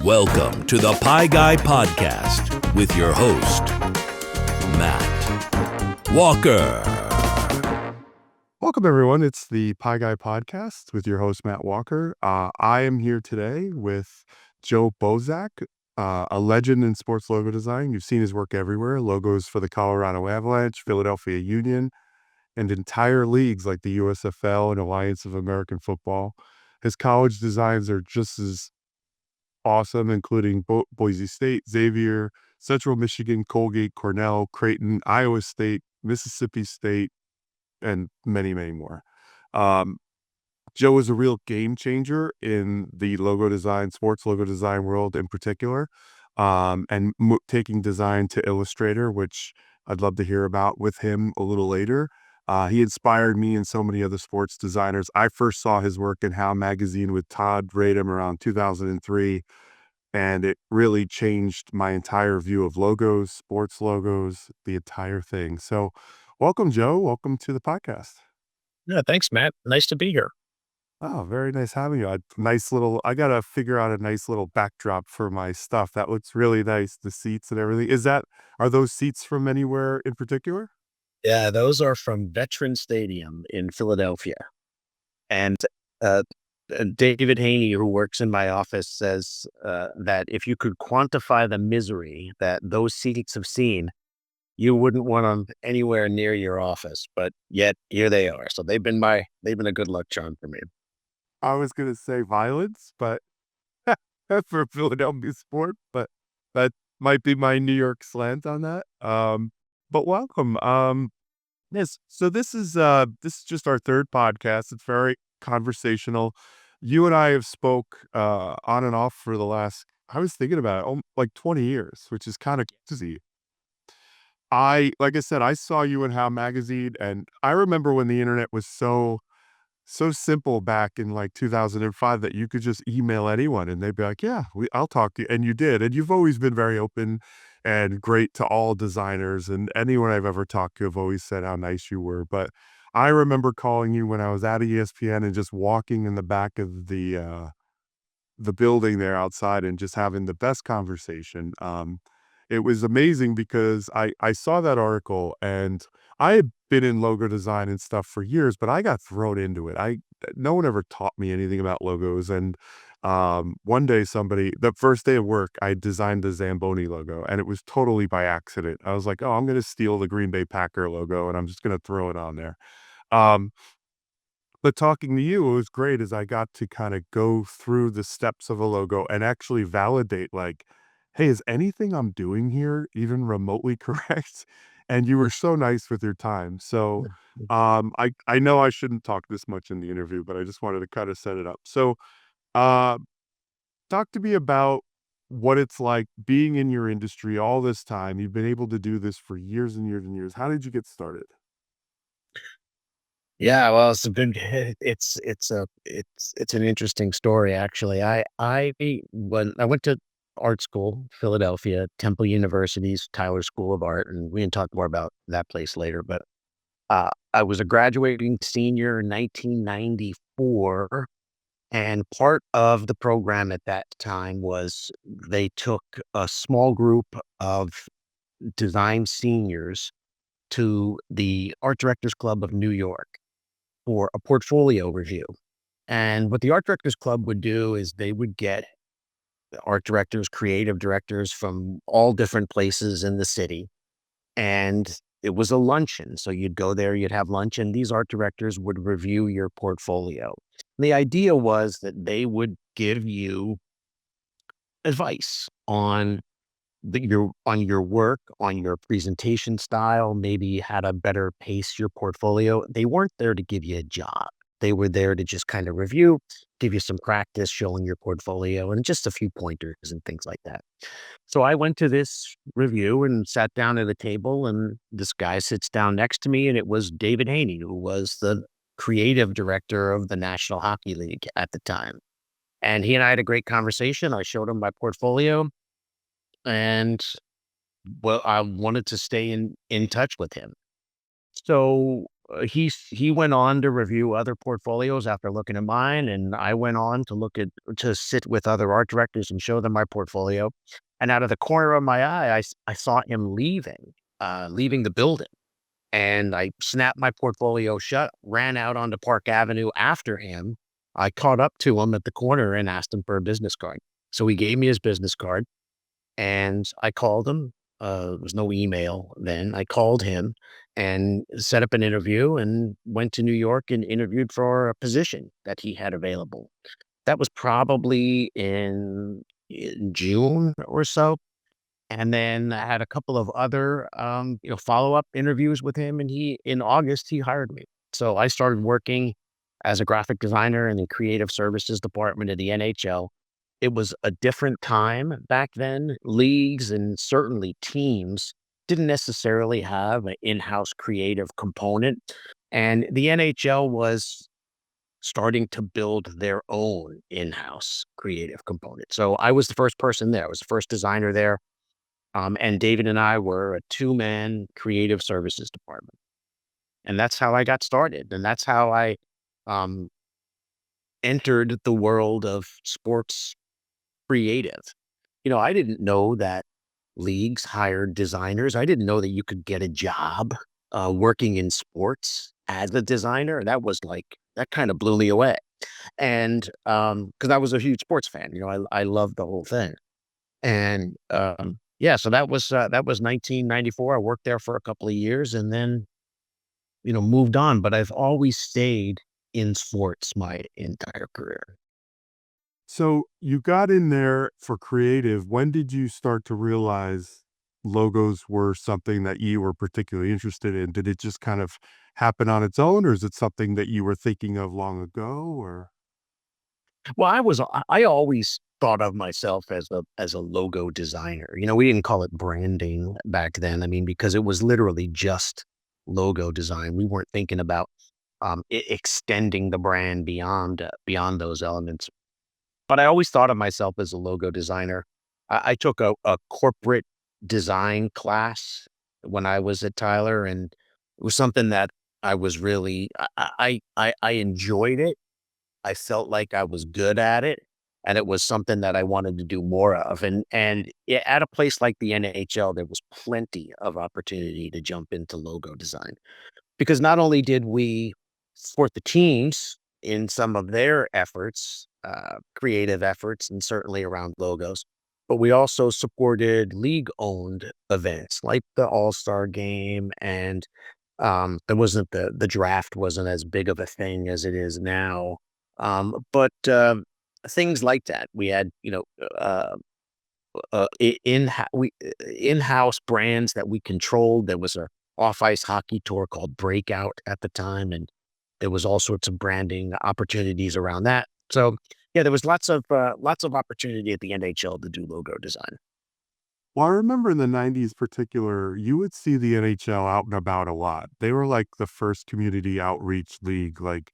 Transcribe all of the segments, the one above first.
Welcome to the Pie Guy Podcast with your host, Matt Walker. Welcome, everyone. It's the Pie Guy Podcast with your host, Matt Walker. I am here today with Joe Bosack, a legend in sports logo design. You've seen his work everywhere. Logos for the Colorado Avalanche, Philadelphia Union, and entire leagues like the USFL and Alliance of American Football. His college designs are just as awesome, including Boise State, Xavier, Central Michigan, Colgate, Cornell, Creighton, Iowa State, Mississippi State, and many, many more. Joe is a real game changer in the logo design, sports logo design world in particular, and taking design to Illustrator, which I'd love to hear about with him a little later. He inspired me and so many other sports designers. I first saw his work in How magazine with Todd Radom around 2003, and it really changed my entire view of logos, sports logos, the entire thing. So welcome, Joe. Welcome to the podcast. Yeah, thanks, Matt. Nice to be here. Oh, very nice having you. I got to figure out a nice little backdrop for my stuff. That looks really nice, the seats and everything. Are those seats from anywhere in particular? Yeah, those are from Veteran Stadium in Philadelphia. And David Haney, who works in my office, says that if you could quantify the misery that those seats have seen, you wouldn't want them anywhere near your office. But yet here they are. So they've been a good luck charm for me. I was going to say violence, but for Philadelphia sport, but that might be my New York slant on that. But welcome. Yes. So this is just our third podcast. It's very conversational. You and I have spoke on and off for the last, I was thinking about it, like 20 years, which is kind of crazy. Like I said, I saw you in How magazine, and I remember when the internet was so simple back in like 2005 that you could just email anyone and they'd be like, yeah, I'll talk to you. And you did. And you've always been very open and great to all designers, and anyone I've ever talked to have always said how nice you were. But I remember calling you when I was at ESPN and just walking in the back of the building there outside and just having the best conversation. It was amazing because I saw that article, and I had been in logo design and stuff for years, but I got thrown into it. No one ever taught me anything about logos. And one day the first day of work, I designed the Zamboni logo, and it was totally by accident. I was like, oh, I'm going to steal the Green Bay Packer logo and I'm just going to throw it on there. Um, but talking to you, it was great as I got to kind of go through the steps of a logo and actually validate, like, hey, is anything I'm doing here even remotely correct? And you were so nice with your time. So I know I shouldn't talk this much in the interview, but I just wanted to kind of set it up. So uh, talk to me about what it's like being in your industry all this time. You've been able to do this for years and years and years. How did you get started? Yeah, well, it's an interesting story, actually. When I went to art school, Philadelphia, Temple University's Tyler School of Art, and we can talk more about that place later. But I was a graduating senior in 1994, and part of the program at that time was they took a small group of design seniors to the Art Directors Club of New York for a portfolio review. And what the Art Directors Club would do is they would get art directors, creative directors from all different places in the city. And it was a luncheon. So you'd go there, you'd have lunch, and these art directors would review your portfolio. The idea was that they would give you advice on your work, on your presentation style, maybe how to better pace your portfolio. They weren't there to give you a job. They were there to just kind of review, give you some practice showing your portfolio and just a few pointers and things like that. So I went to this review and sat down at a table, and this guy sits down next to me, and it was David Haney, who was the creative director of the National Hockey League at the time. And he and I had a great conversation. I showed him my portfolio, and I wanted to stay in touch with him. So he went on to review other portfolios after looking at mine, and I went on to sit with other art directors and show them my portfolio. And out of the corner of my eye, I saw him leaving the building. And I snapped my portfolio shut, ran out onto Park Avenue after him. I caught up to him at the corner and asked him for a business card. So he gave me his business card, and I called him. There was no email then. I called him and set up an interview and went to New York and interviewed for a position that he had available. That was probably in June or so. And then I had a couple of other, follow-up interviews with him, and in August, he hired me. So I started working as a graphic designer in the creative services department of the NHL. It was a different time back then. Leagues and certainly teams didn't necessarily have an in-house creative component, and the NHL was starting to build their own in-house creative component. So I was the first person there. I was the first designer there. And David and I were a two-man creative services department. And that's how I got started. And that's how I um, entered the world of sports creative. I didn't know that leagues hired designers. I didn't know that you could get a job working in sports as a designer. That kind of blew me away. And because I was a huge sports fan, I loved the whole thing. And yeah, so that was 1994. I worked there for a couple of years and then, moved on. But I've always stayed in sports my entire career. So you got in there for creative. When did you start to realize logos were something that you were particularly interested in? Did it just kind of happen on its own, or is it something that you were thinking of long ago? Or Well, I always thought of myself as a logo designer. We didn't call it branding back then. I mean, because it was literally just logo design. We weren't thinking about extending the brand beyond those elements. But I always thought of myself as a logo designer. I took a corporate design class when I was at Tyler, and it was something that I was really I enjoyed it. I felt like I was good at it, and it was something that I wanted to do more of. At a place like the NHL, there was plenty of opportunity to jump into logo design because not only did we support the teams in some of their efforts, creative efforts, and certainly around logos, but we also supported league-owned events like the All-Star Game, and there wasn't the draft wasn't as big of a thing as it is now. But things like that. We had, in-house brands that we controlled. There was a off-ice hockey tour called Breakout at the time, and there was all sorts of branding opportunities around that. So yeah, there was lots of opportunity at the NHL to do logo design. well, I remember in the 90s particular, you would see the NHL out and about a lot. They were like the first community outreach league. Like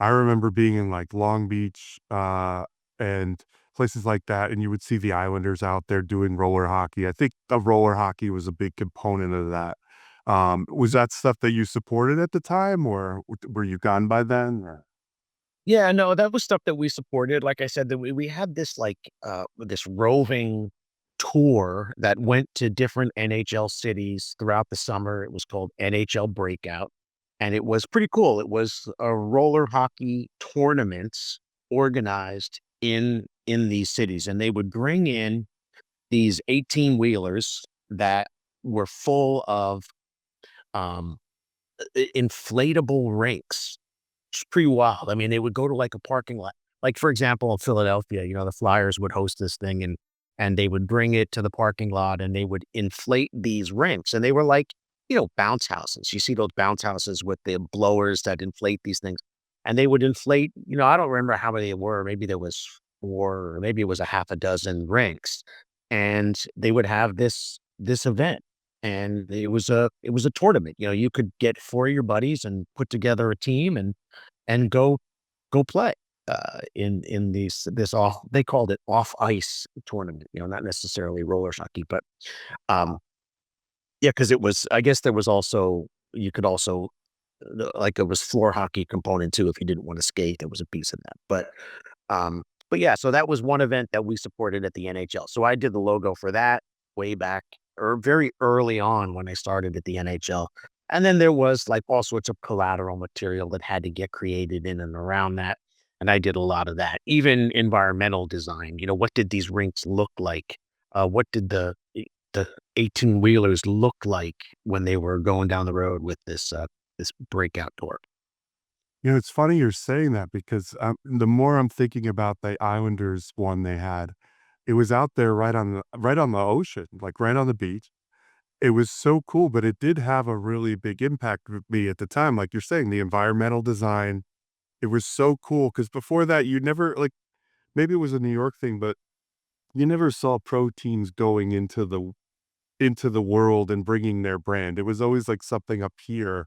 I remember being in like Long Beach and places like that, and you would see the Islanders out there doing roller hockey. I think the roller hockey was a big component of that. Was that stuff that you supported at the time, or were you gone by then? Or? Yeah, no, that was stuff that we supported. Like I said, that we had this roving tour that went to different NHL cities throughout the summer. It was called NHL Breakout, and it was pretty cool. It was a roller hockey tournaments organized in these cities, and they would bring in these 18 wheelers that were full of um, inflatable rinks. It's pretty wild. I mean, they would go to like a parking lot. Like for example, in Philadelphia, the Flyers would host this thing and they would bring it to the parking lot and they would inflate these rinks. And they were like, bounce houses. You see those bounce houses with the blowers that inflate these things. And they would inflate, I don't remember how many there were. Maybe there was four, or maybe it was a half a dozen rinks. And they would have this event. And it was a tournament. You could get four of your buddies and put together a team and go play in this off they called it off ice tournament, not necessarily roller hockey, but um yeah, because it was I guess there was also you could also like it was floor hockey component too. If you didn't want to skate, there was a piece of that. But yeah, so that was one event that we supported at the NHL. So I did the logo for that way back or very early on when I started at the NHL. And then there was like all sorts of collateral material that had to get created in and around that. And I did a lot of that, even environmental design. What did these rinks look like? What did the 18 wheelers look like when they were going down the road with this breakout door? It's funny you're saying that because the more I'm thinking about the Islanders one they had, it was out there right on the ocean, like right on the beach. It was so cool, but it did have a really big impact with me at the time. Like you're saying, the environmental design, it was so cool because before that, you never like maybe it was a New York thing, but you never saw pro teams going into the world and bringing their brand. It was always like something up here.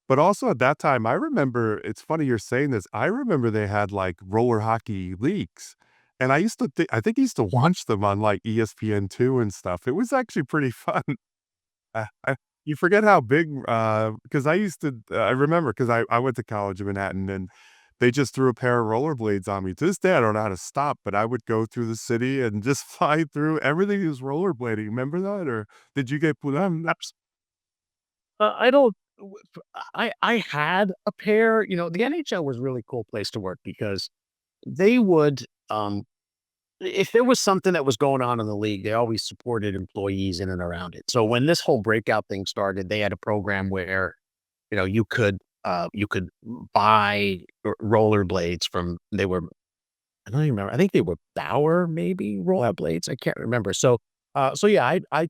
But also at that time, I remember it's funny you're saying this. I remember they had like roller hockey leagues. And I think I used to watch them on like ESPN2 and stuff. It was actually pretty fun. You forget how big, because I remember because I went to college in Manhattan and they just threw a pair of rollerblades on me. To this day, I don't know how to stop, but I would go through the city and just fly through everything was rollerblading. Remember that? Or did you get put on? I don't. I had a pair. The NHL was a really cool place to work because they would, if there was something that was going on in the league, they always supported employees in and around it. So when this whole breakout thing started, they had a program where you could buy rollerblades from. They were, I don't even remember. I think they were Bauer maybe rollerblades. I can't remember. So yeah, I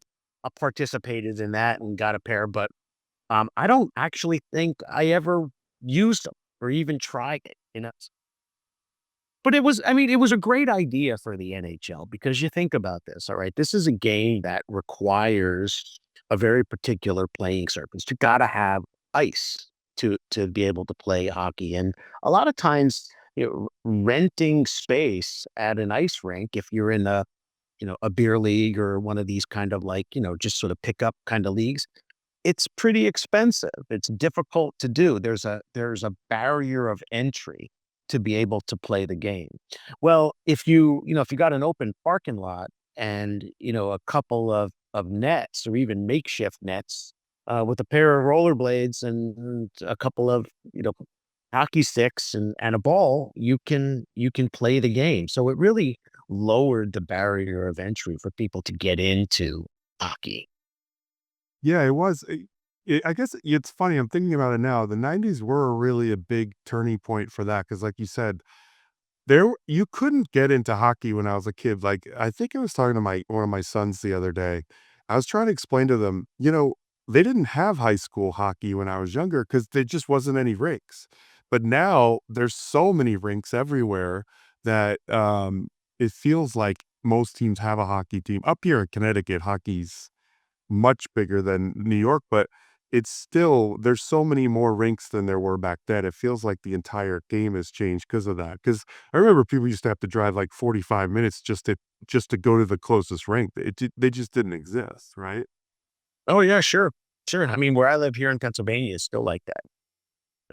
participated in that and got a pair, but I don't actually think I ever used them or even tried it. But it was a great idea for the NHL because you think about this, all right? This is a game that requires a very particular playing surface. You gotta have ice to be able to play hockey. And a lot of times, renting space at an ice rink, if you're in a beer league or one of these kind of like, just sort of pick up kind of leagues, it's pretty expensive. It's difficult to do. There's a barrier of entry to be able to play the game. Well, if you got an open parking lot and, a couple of nets or even makeshift nets, with a pair of rollerblades and a couple of, hockey sticks and a ball, you can play the game. So it really lowered the barrier of entry for people to get into hockey. Yeah, it was. I guess it's funny. I'm thinking about it now. The '90s were really a big turning point for that because, like you said, you couldn't get into hockey when I was a kid. Like I think I was talking to my one of my sons the other day. I was trying to explain to them, they didn't have high school hockey when I was younger because there just wasn't any rinks. But now there's so many rinks everywhere that it feels like most teams have a hockey team. Up here in Connecticut, hockey's much bigger than New York, but it's still there's so many more rinks than there were back then. It feels like the entire game has changed because of that. Because I remember people used to have to drive like 45 minutes just to go to the closest rink. They just didn't exist, right? Oh yeah, sure. Sure. I mean, where I live here in Pennsylvania is still like that.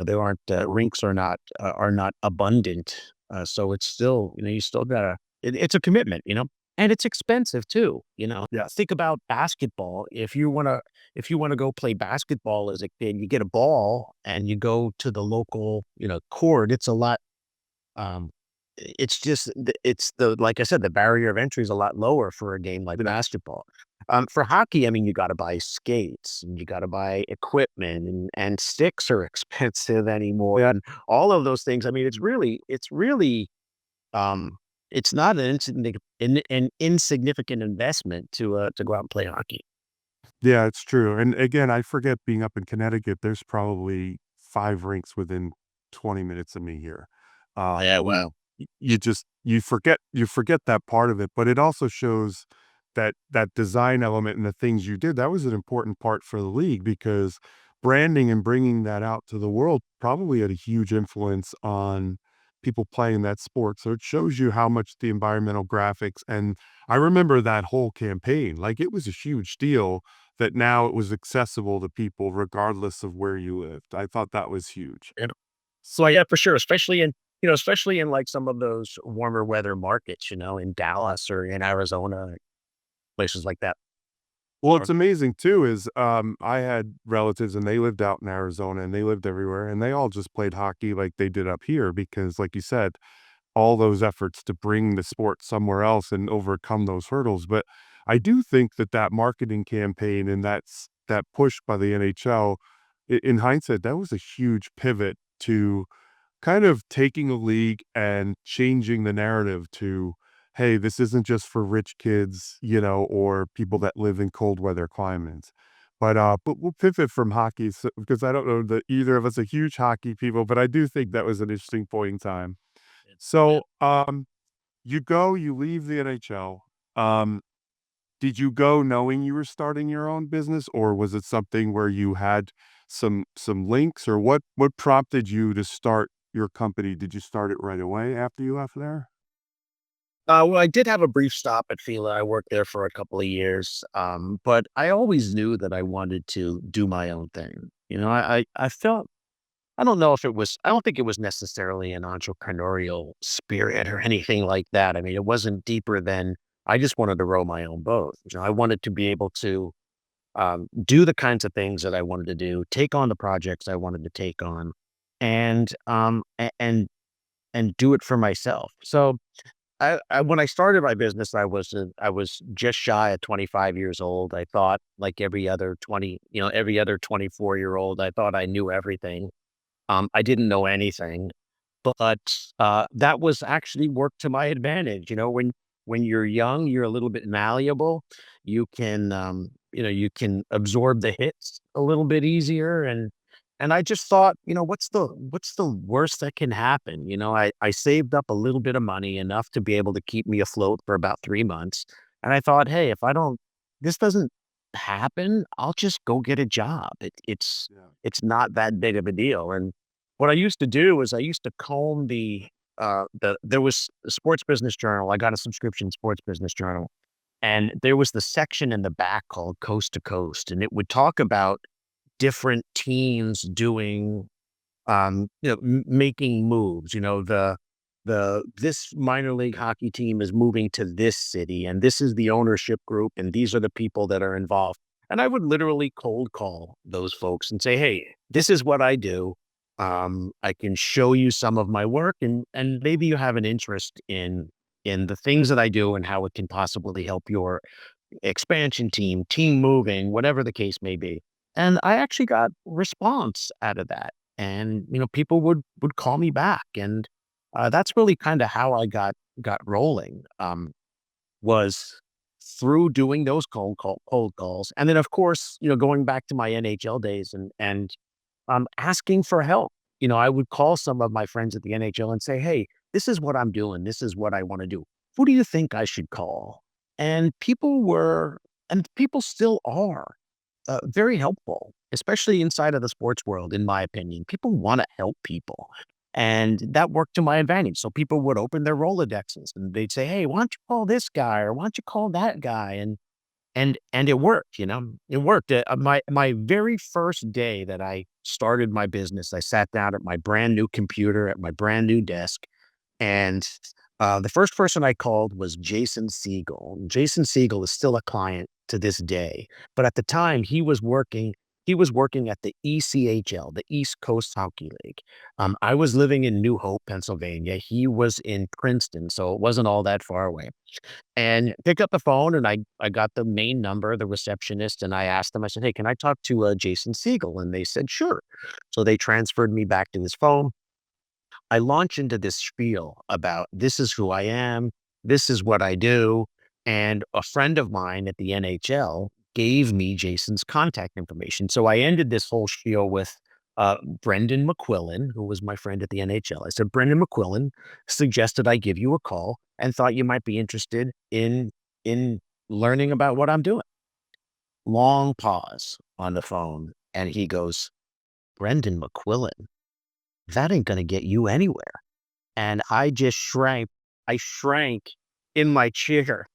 There aren't rinks are not abundant. So it's still, you still gotta it's a commitment, and it's expensive too. Yes. Think about basketball. If you wanna go play basketball as a kid, you get a ball and you go to the local, court. It's a lot. It's just it's the like I said, the barrier of entry is a lot lower for a game like basketball. For hockey, I mean, you got to buy skates and you got to buy equipment and sticks are expensive anymore and all of those things. I mean, it's really um, it's not an insignificant investment to go out and play hockey. Yeah, it's true. And again, I forget being up in Connecticut, there's probably 5 rinks within 20 minutes of me here. Yeah, You wow. you just you forget that part of it, but it also shows that design element and the things you did, that was an important part for the league because branding and bringing that out to the world probably had a huge influence on people playing that sport. So it shows you how much the environmental graphics and I remember that whole campaign, like, it was a huge deal that now it was accessible to people regardless of where you lived. I thought that was huge. And so yeah, for sure, especially in like some of those warmer weather markets, in Dallas or in Arizona, places like that. Well, Or it's amazing too is, I had relatives and they lived out in Arizona and they lived everywhere and they all just played hockey like they did up here because like you said, all those efforts to bring the sport somewhere else and overcome those hurdles. But I do think that that marketing campaign and that push by the NHL, in hindsight, that was a huge pivot to kind of taking a league and changing the narrative to, hey, this isn't just for rich kids, or people that live in cold weather climates. But we'll pivot from hockey because I don't know that either of us are huge hockey people, but I do think that was an interesting point in time. yeah. So, you leave the NHL. Um, did you go knowing you were starting your own business, or was it something where you had some links, or what prompted you to start your company? Did you start it right away after you left there? Well, I did have a brief stop at Fila. I worked there for a couple of years, but I always knew that I wanted to do my own thing. I felt I don't know if it was. I don't think it was necessarily an entrepreneurial spirit or anything like that. I mean, it wasn't deeper than I just wanted to row my own boat. I wanted to be able to do the kinds of things that I wanted to do, take on the projects I wanted to take on, and and do it for myself. So when I started my business, I was just shy of 25 years old. I thought like every other 24-year old, I thought I knew everything. I didn't know anything, but that was actually worked to my advantage. When you're young, you're a little bit malleable. You can absorb the hits a little bit easier. And I just thought, what's the worst that can happen? I saved up a little bit of money, enough to be able to keep me afloat for about 3 months. And I thought, hey, if this doesn't happen, I'll just go get a job. Yeah. It's not that big of a deal. And what I used to do is I used to comb there was a sports business journal. I got a subscription sports business journal, and there was the section in the back called Coast to Coast, and it would talk about different teams doing, making moves. This minor league hockey team is moving to this city, and this is the ownership group, and these are the people that are involved. And I would literally cold call those folks and say, "Hey, this is what I do. I can show you some of my work, and maybe you have an interest in the things that I do and how it can possibly help your expansion team moving, whatever the case may be." And I actually got response out of that. And, people would call me back. And that's really kind of how I got rolling, was through doing those cold calls. And then of course, going back to my NHL days and asking for help. I would call some of my friends at the NHL and say, "Hey, this is what I'm doing. This is what I want to do. Who do you think I should call?" And people still are very helpful, especially inside of the sports world, in my opinion. People want to help people. And that worked to my advantage. So people would open their Rolodexes and they'd say, "Hey, why don't you call this guy or why don't you call that guy?" And it worked. It worked. My very first day that I started my business, I sat down at my brand new computer at my brand new desk, and the first person I called was Jason Siegel. Jason Siegel is still a client to this day, but at the time he was working at the ECHL, the East Coast Hockey League. I was living in New Hope, Pennsylvania. He was in Princeton, so it wasn't all that far away. And picked up the phone, and I got the main number, the receptionist, and I asked them, I said, "Hey, can I talk to Jason Siegel?" And they said, "Sure." So they transferred me back to his phone. I launch into this spiel about this is who I am, this is what I do. And a friend of mine at the NHL gave me Jason's contact information. So I ended this whole spiel with Brendan McQuillan, who was my friend at the NHL. I said, "Brendan McQuillan suggested I give you a call and thought you might be interested in learning about what I'm doing." Long pause on the phone. And he goes, "Brendan McQuillan, that ain't going to get you anywhere." And I just shrank. I shrank in my chair.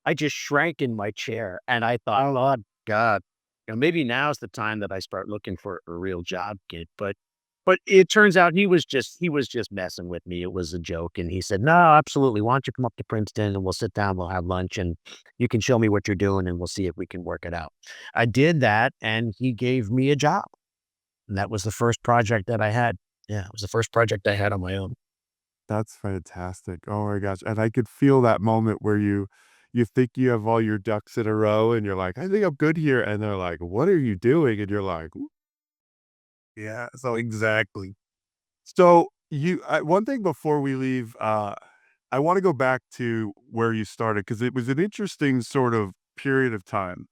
I just shrank in my chair. And I thought, "Oh, God, maybe now's the time that I start looking for a real job, kid. But it turns out he was just messing with me. It was a joke, and he said, "No, absolutely. Why don't you come up to Princeton and we'll sit down, we'll have lunch, and you can show me what you're doing, and we'll see if we can work it out." I did that, and he gave me a job. And that was the first project that I had. Yeah, it was the first project I had on my own. That's fantastic. Oh my gosh. And I could feel that moment where you think you have all your ducks in a row and you're like, I think I'm good here. And they're like, what are you doing? And you're like, "Ooh, yeah, so exactly. So one thing before we leave, I want to go back to where you started because it was an interesting sort of period of time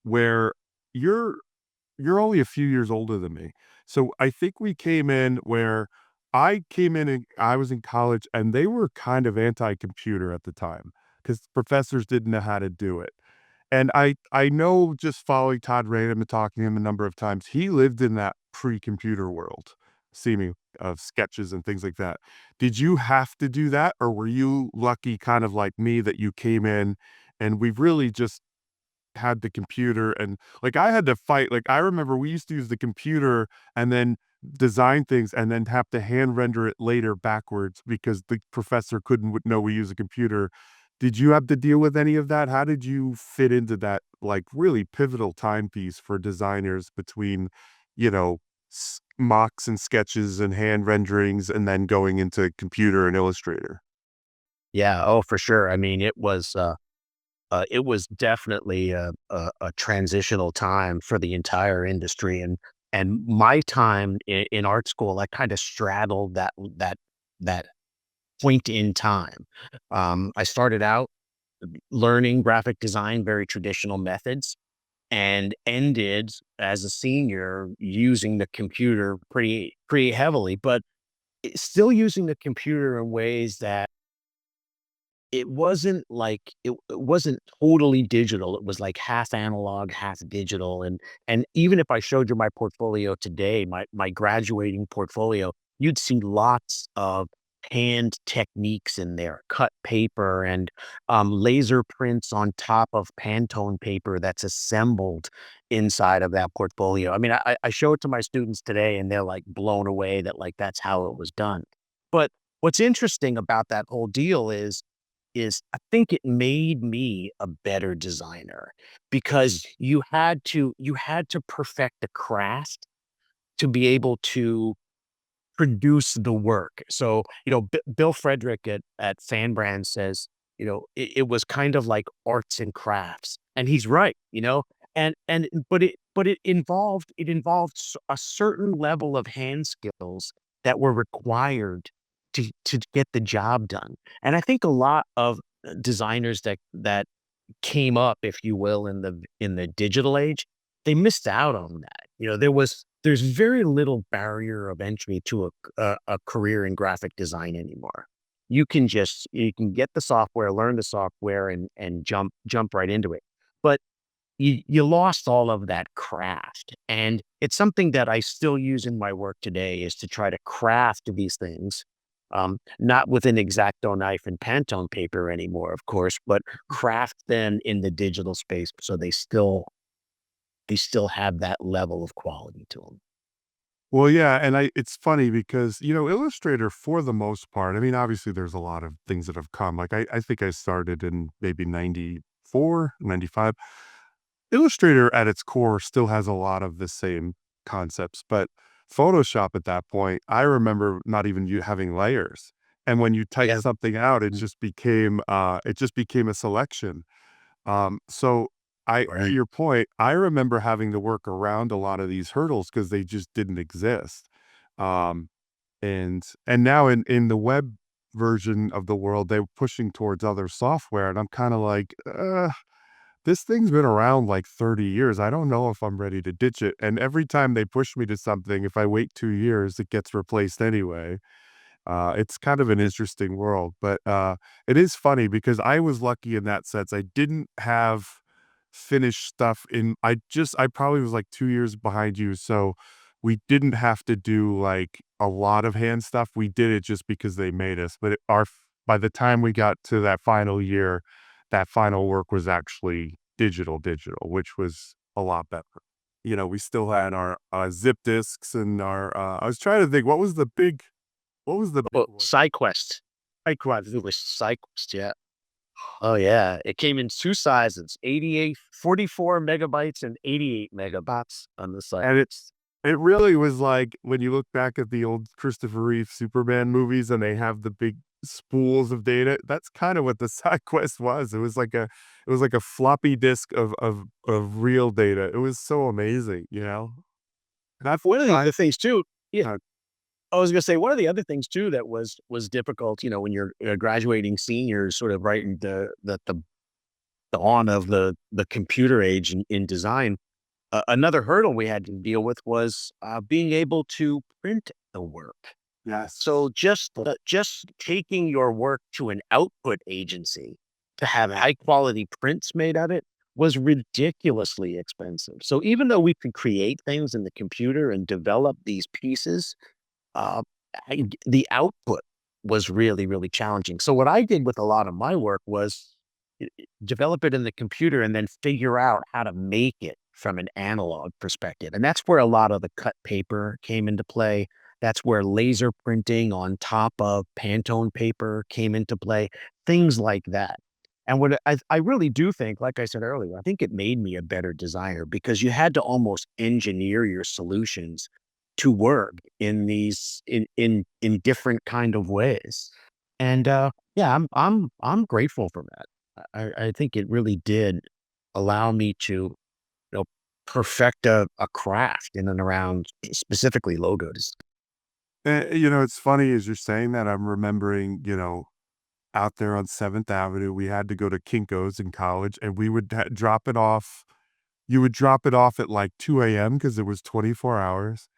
where you're you're only a few years older than me. So I think we came in where I came in and I was in college and they were kind of anti-computer at the time because professors didn't know how to do it. And I know just following Todd Random and talking to him a number of times, he lived in that pre-computer world, seeming of sketches and things like that. Did you have to do that, or were you lucky, kind of like me, that you came in and we really just had the computer and like I had to fight like I remember we used to use the computer and then design things and then have to hand render it later backwards because the professor couldn't know we use a computer. Did you have to deal with any of that? How did you fit into that like really pivotal timepiece for designers between, you know, mocks and sketches and hand renderings and then going into computer and Illustrator? Yeah, oh, for sure. I mean, it was definitely a transitional time for the entire industry, and my time in art school, I kind of straddled that point in time. I started out learning graphic design, very traditional methods, and ended as a senior using the computer pretty heavily, but still using the computer in ways that it wasn't totally digital. It was like half analog, half digital, and even if I showed you my portfolio today, my graduating portfolio, you'd see lots of hand techniques in there, cut paper and, laser prints on top of Pantone paper that's assembled inside of that portfolio. I mean, I show it to my students today, and they're, like, blown away that, like, that's how it was done. But what's interesting about that whole deal is I think it made me a better designer because you had to perfect the craft to be able to produce the work. So, Bill Frederick at Fanbrand says, it was kind of like arts and crafts, and he's right. But it involved a certain level of hand skills that were required to get the job done. And I think a lot of designers that came up, if you will, in the digital age, they missed out on that. There's very little barrier of entry to a career in graphic design anymore. You can get the software, learn the software, and jump right into it. But you lost all of that craft, and it's something that I still use in my work today is to try to craft these things, not with an X-Acto knife and Pantone paper anymore, of course, but craft them in the digital space so they still have that level of quality to them. Well, yeah, and it's funny because, Illustrator for the most part, I mean, obviously there's a lot of things that have come. Like I think I started in maybe 94, 95. Illustrator at its core still has a lot of the same concepts, but Photoshop at that point, I remember not even you having layers. And when you type Yeah. something out, Mm. it just became a selection. So to Right. your point, I remember having to work around a lot of these hurdles because they just didn't exist. Um, and now in the web version of the world, they're pushing towards other software, and I'm kind of like, this thing's been around like 30 years. I don't know if I'm ready to ditch it. And every time they push me to something, if I wait 2 years, it gets replaced anyway. It's kind of an interesting world, but it is funny because I was lucky in that sense. I didn't have finished stuff I probably was like 2 years behind you. So we didn't have to do like a lot of hand stuff. We did it just because they made us. But by the time we got to that final year, that final work was actually digital, which was a lot better. We still had our zip disks and our. I was trying to think what was the big Well, one? SideQuest. Likewise. It was SideQuest, yeah. Oh, yeah. It came in 2 sizes, 88, 44 megabytes and 88 megabytes on the site. And it really was like when you look back at the old Christopher Reeve Superman movies and they have the big spools of data, that's kind of what the side quest was. It was like a floppy disk of real data. It was so amazing, you know? And I've One of the I other things too, yeah, uh, I was gonna say one of the other things too that was difficult, when you're, graduating seniors, sort of right in the on of the computer age in design. Another hurdle we had to deal with was, being able to print the work. yes. So just taking your work to an output agency to have high quality prints made of it was ridiculously expensive. So even though we could create things in the computer and develop these pieces, uh, the output was really, really challenging. So what I did with a lot of my work was develop it in the computer and then figure out how to make it from an analog perspective. And that's where a lot of the cut paper came into play. That's where laser printing on top of Pantone paper came into play, things like that. And what I really do think, like I said earlier, I think it made me a better designer because you had to almost engineer your solutions to work in these in different kind of ways. And yeah, I'm grateful for that. I think it really did allow me to, know, perfect a craft in and around specifically logos. It's funny as you're saying that, I'm remembering, out there on 7th Avenue, we had to go to Kinko's in college and we would drop it off. You would drop it off at like 2 a.m. because it was 24 hours.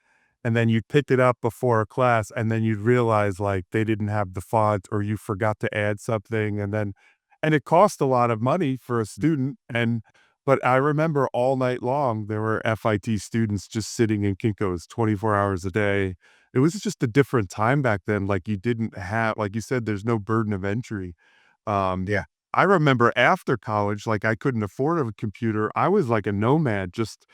And then you'd pick it up before a class and then you'd realize like they didn't have the font or you forgot to add something. And it cost a lot of money for a student. But I remember all night long, there were FIT students just sitting in Kinko's 24 hours a day. It was just a different time back then. Like you didn't have, like you said, there's no burden of entry. Yeah. I remember after college, like I couldn't afford a computer. I was like a nomad, just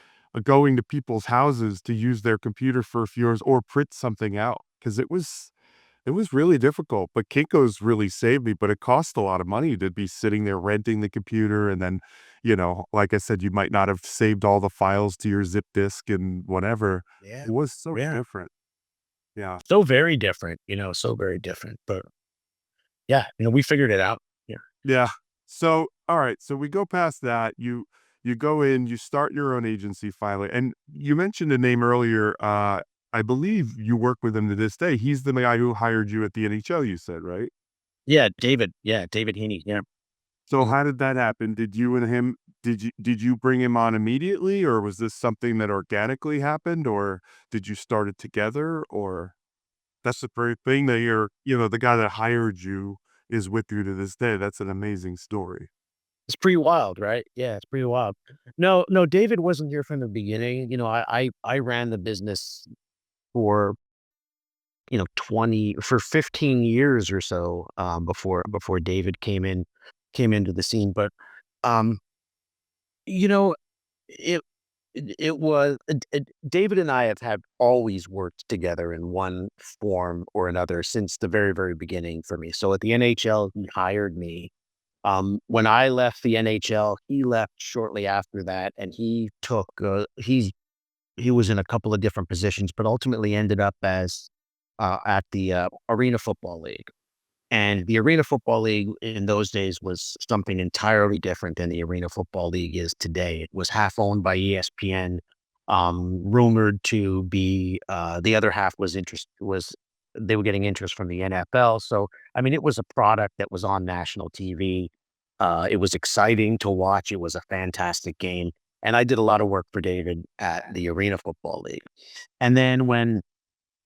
going to people's houses to use their computer for a few hours or print something out because it was really difficult. But Kinko's really saved me, but it cost a lot of money to be sitting there renting the computer. And then, like I said, you might not have saved all the files to your zip disk and whatever. Yeah. It was so Yeah. different. Yeah. So very different, so very different. But yeah, we figured it out. Yeah. Yeah. So, all right. So we go past that. You go in, you start your own agency finally. And you mentioned a name earlier. I believe you work with him to this day. He's the guy who hired you at the NHL, you said, right? Yeah, David. Yeah, David Heaney. Yeah. So how did that happen? Did you and him did you bring him on immediately, or was this something that organically happened, or did you start it together? Or that's the very thing that the guy that hired you is with you to this day. That's an amazing story. It's pretty wild, right? Yeah, it's pretty wild. No, no, David wasn't here from the beginning. I ran the business for 15 years or so, before David came into the scene. But um, you know, it it was David and I have always worked together in one form or another since the very, very beginning for me. So at the NHL, he hired me. When I left the NHL, he left shortly after that, and he was in a couple of different positions, but ultimately ended up as at the Arena Football League. And the Arena Football League in those days was something entirely different than the Arena Football League is today. It was half owned by ESPN, rumored to be the other half was they were getting interest from the NFL. So I mean, it was a product that was on national TV. It was exciting to watch. It was a fantastic game. And I did a lot of work for David at the Arena Football League. And then when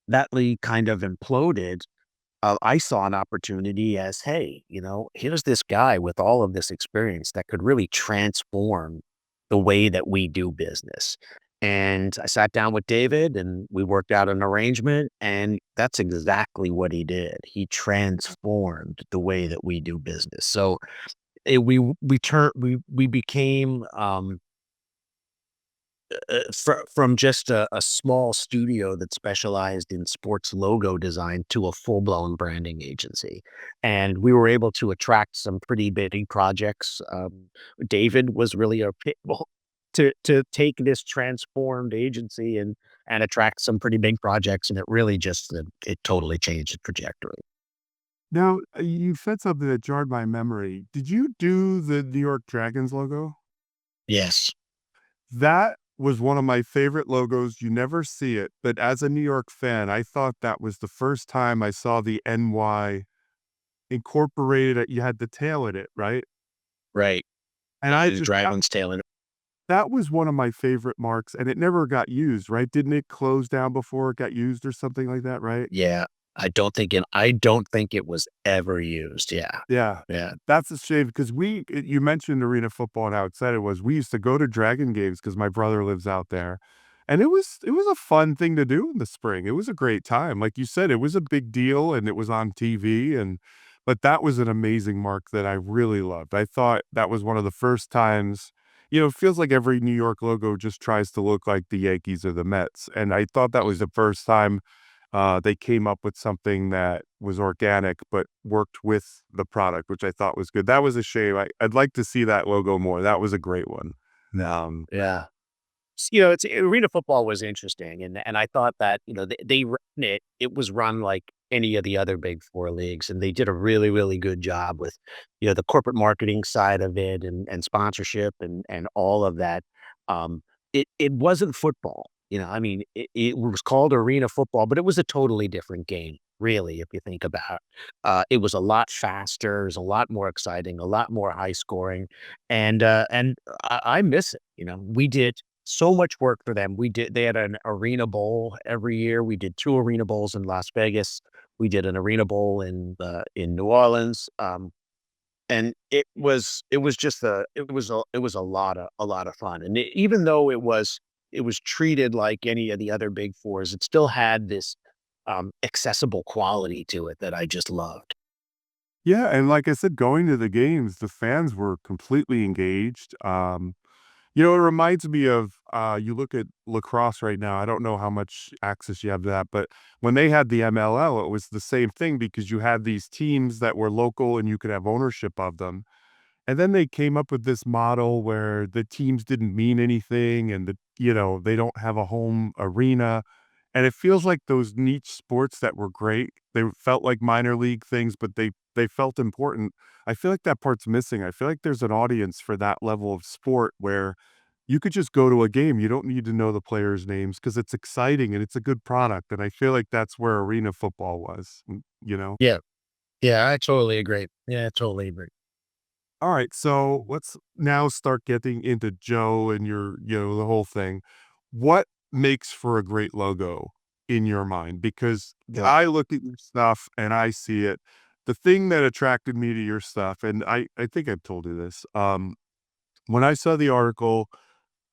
that league kind of imploded, I saw an opportunity as, hey, here's this guy with all of this experience that could really transform the way that we do business. And I sat down with David and we worked out an arrangement, and that's exactly what he did. He transformed the way that we do business. So we became from just a small studio that specialized in sports logo design to a full-blown branding agency. And we were able to attract some pretty big projects. David was really able to take this transformed agency and attract some pretty big projects, and it really just it totally changed the trajectory. Now, you said something that jarred my memory. Did you do the New York Dragons logo? Yes. That was one of my favorite logos. You never see it, but as a New York fan, I thought that was the first time I saw the NY incorporated. You had the tail in it, right? Right. And I The just dragon's tail in. that was one of my favorite marks, and it never got used, right? Didn't it close down before it got used or something like that, right? Yeah. I don't think it was ever used. Yeah. Yeah. Yeah. That's a shame because you mentioned arena football and how excited it was. We used to go to Dragon games because my brother lives out there. And it was a fun thing to do in the spring. It was a great time. Like you said, it was a big deal and it was on TV but that was an amazing mark that I really loved. I thought that was one of the first times, it feels like every New York logo just tries to look like the Yankees or the Mets. And I thought that was the first time they came up with something that was organic, but worked with the product, which I thought was good. That was a shame. I'd like to see that logo more. That was a great one. Um, Yeah. It's arena football was interesting, and I thought that, they ran it. It was run like any of the other Big 4 leagues, and they did a really, really good job with, the corporate marketing side of it and sponsorship and all of that. It wasn't football, I mean, it was called arena football, but it was a totally different game, really, if you think about it was a lot faster, it was a lot more exciting, a lot more high scoring, and I miss it, We did so much work for them. They had an arena bowl every year. We did 2 arena bowls in Las Vegas. We did an arena bowl in New Orleans. And it was just a lot of fun. And even though it was treated like any of the other big fours, it still had this accessible quality to it that I just loved. yeah, and like I said, going to the games, the fans were completely engaged. It reminds me of, you look at lacrosse right now, I don't know how much access you have to that, but when they had the MLL, it was the same thing because you had these teams that were local and you could have ownership of them. And then they came up with this model where the teams didn't mean anything and they don't have a home arena. And it feels like those niche sports that were great, they felt like minor league things, but they felt important. I feel like that part's missing. I feel like there's an audience for that level of sport where you could just go to a game. You don't need to know the players' names because it's exciting and it's a good product. And I feel like that's where arena football was, you know? Yeah. Yeah, I totally agree. Yeah, I totally agree. All right, so let's now start getting into Joe and the whole thing. What makes for a great logo in your mind? Because Yeah. I look at your stuff and I see it. The thing that attracted me to your stuff, and I think I've told you this, when I saw the article,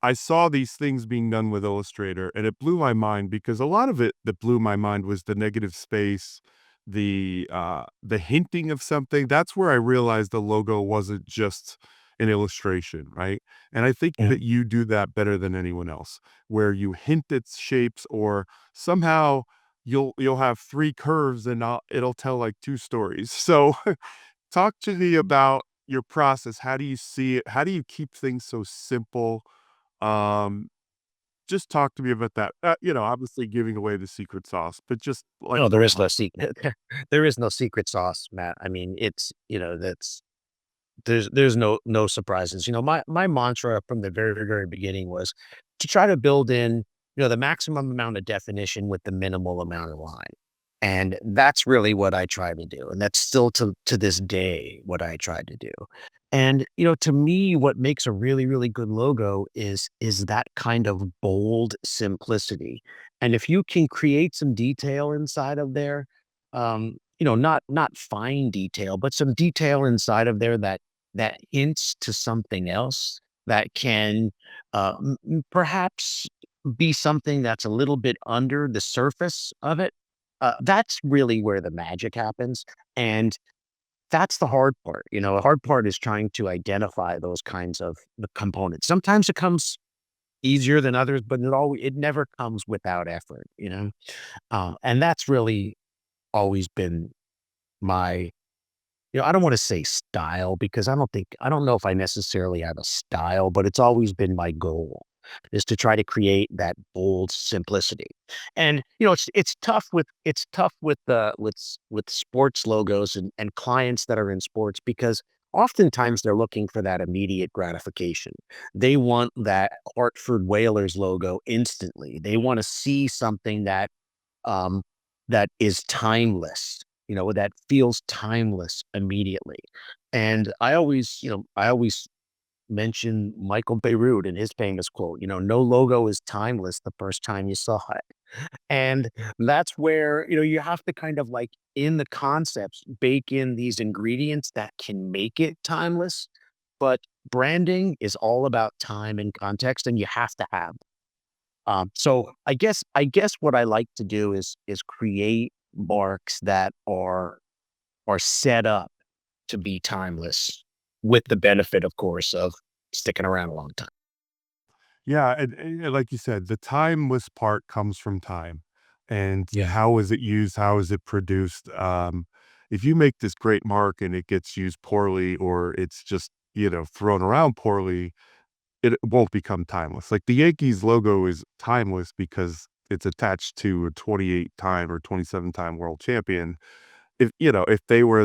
I saw these things being done with Illustrator, and it blew my mind because a lot of it that blew my mind was the negative space, the hinting of something. That's where I realized the logo wasn't just an illustration, right? And I think Yeah. that you do that better than anyone else, where you hint at shapes or somehow you'll have 3 curves and it'll tell like 2 stories. So talk to me about your process. How do you see it? How do you keep things so simple? Um, just talk to me about that. Obviously giving away the secret sauce, but just like No, the there is no process. secret. There is no secret sauce, Matt. I mean, that's there's no surprises. My mantra from the very, very beginning was to try to build in, the maximum amount of definition with the minimal amount of line. And that's really what I try to do. And that's still to this day what I try to do. And, to me, what makes a really, really good logo is that kind of bold simplicity. And if you can create some detail inside of there, not fine detail, but some detail inside of there that hints to something else that can perhaps be something that's a little bit under the surface of it. That's really where the magic happens. And that's the hard part. The hard part is trying to identify those kinds of the components. Sometimes it comes easier than others, but it never comes without effort, and that's really always been my, I don't want to say style because I don't know if I necessarily have a style, but it's always been my goal is to try to create that bold simplicity. And it's tough with sports logos and clients that are in sports because oftentimes they're looking for that immediate gratification. They want that Hartford Whalers logo instantly. They want to see something um, that is timeless, that feels timeless immediately. And I always mention Michael Beirut and his famous quote, no logo is timeless the first time you saw it. And that's where, you have to kind of like in the concepts, bake in these ingredients that can make it timeless. But branding is all about time and context, and you have to have so I guess what I like to do is create marks that are set up to be timeless, with the benefit, of course, of sticking around a long time. Yeah, and like you said, the timeless part comes from time, and Yeah. how is it used? How is it produced? If you make this great mark and it gets used poorly, or it's just thrown around poorly, it won't become timeless. Like the Yankees logo is timeless because it's attached to a 28-time or 27-time world champion. If they were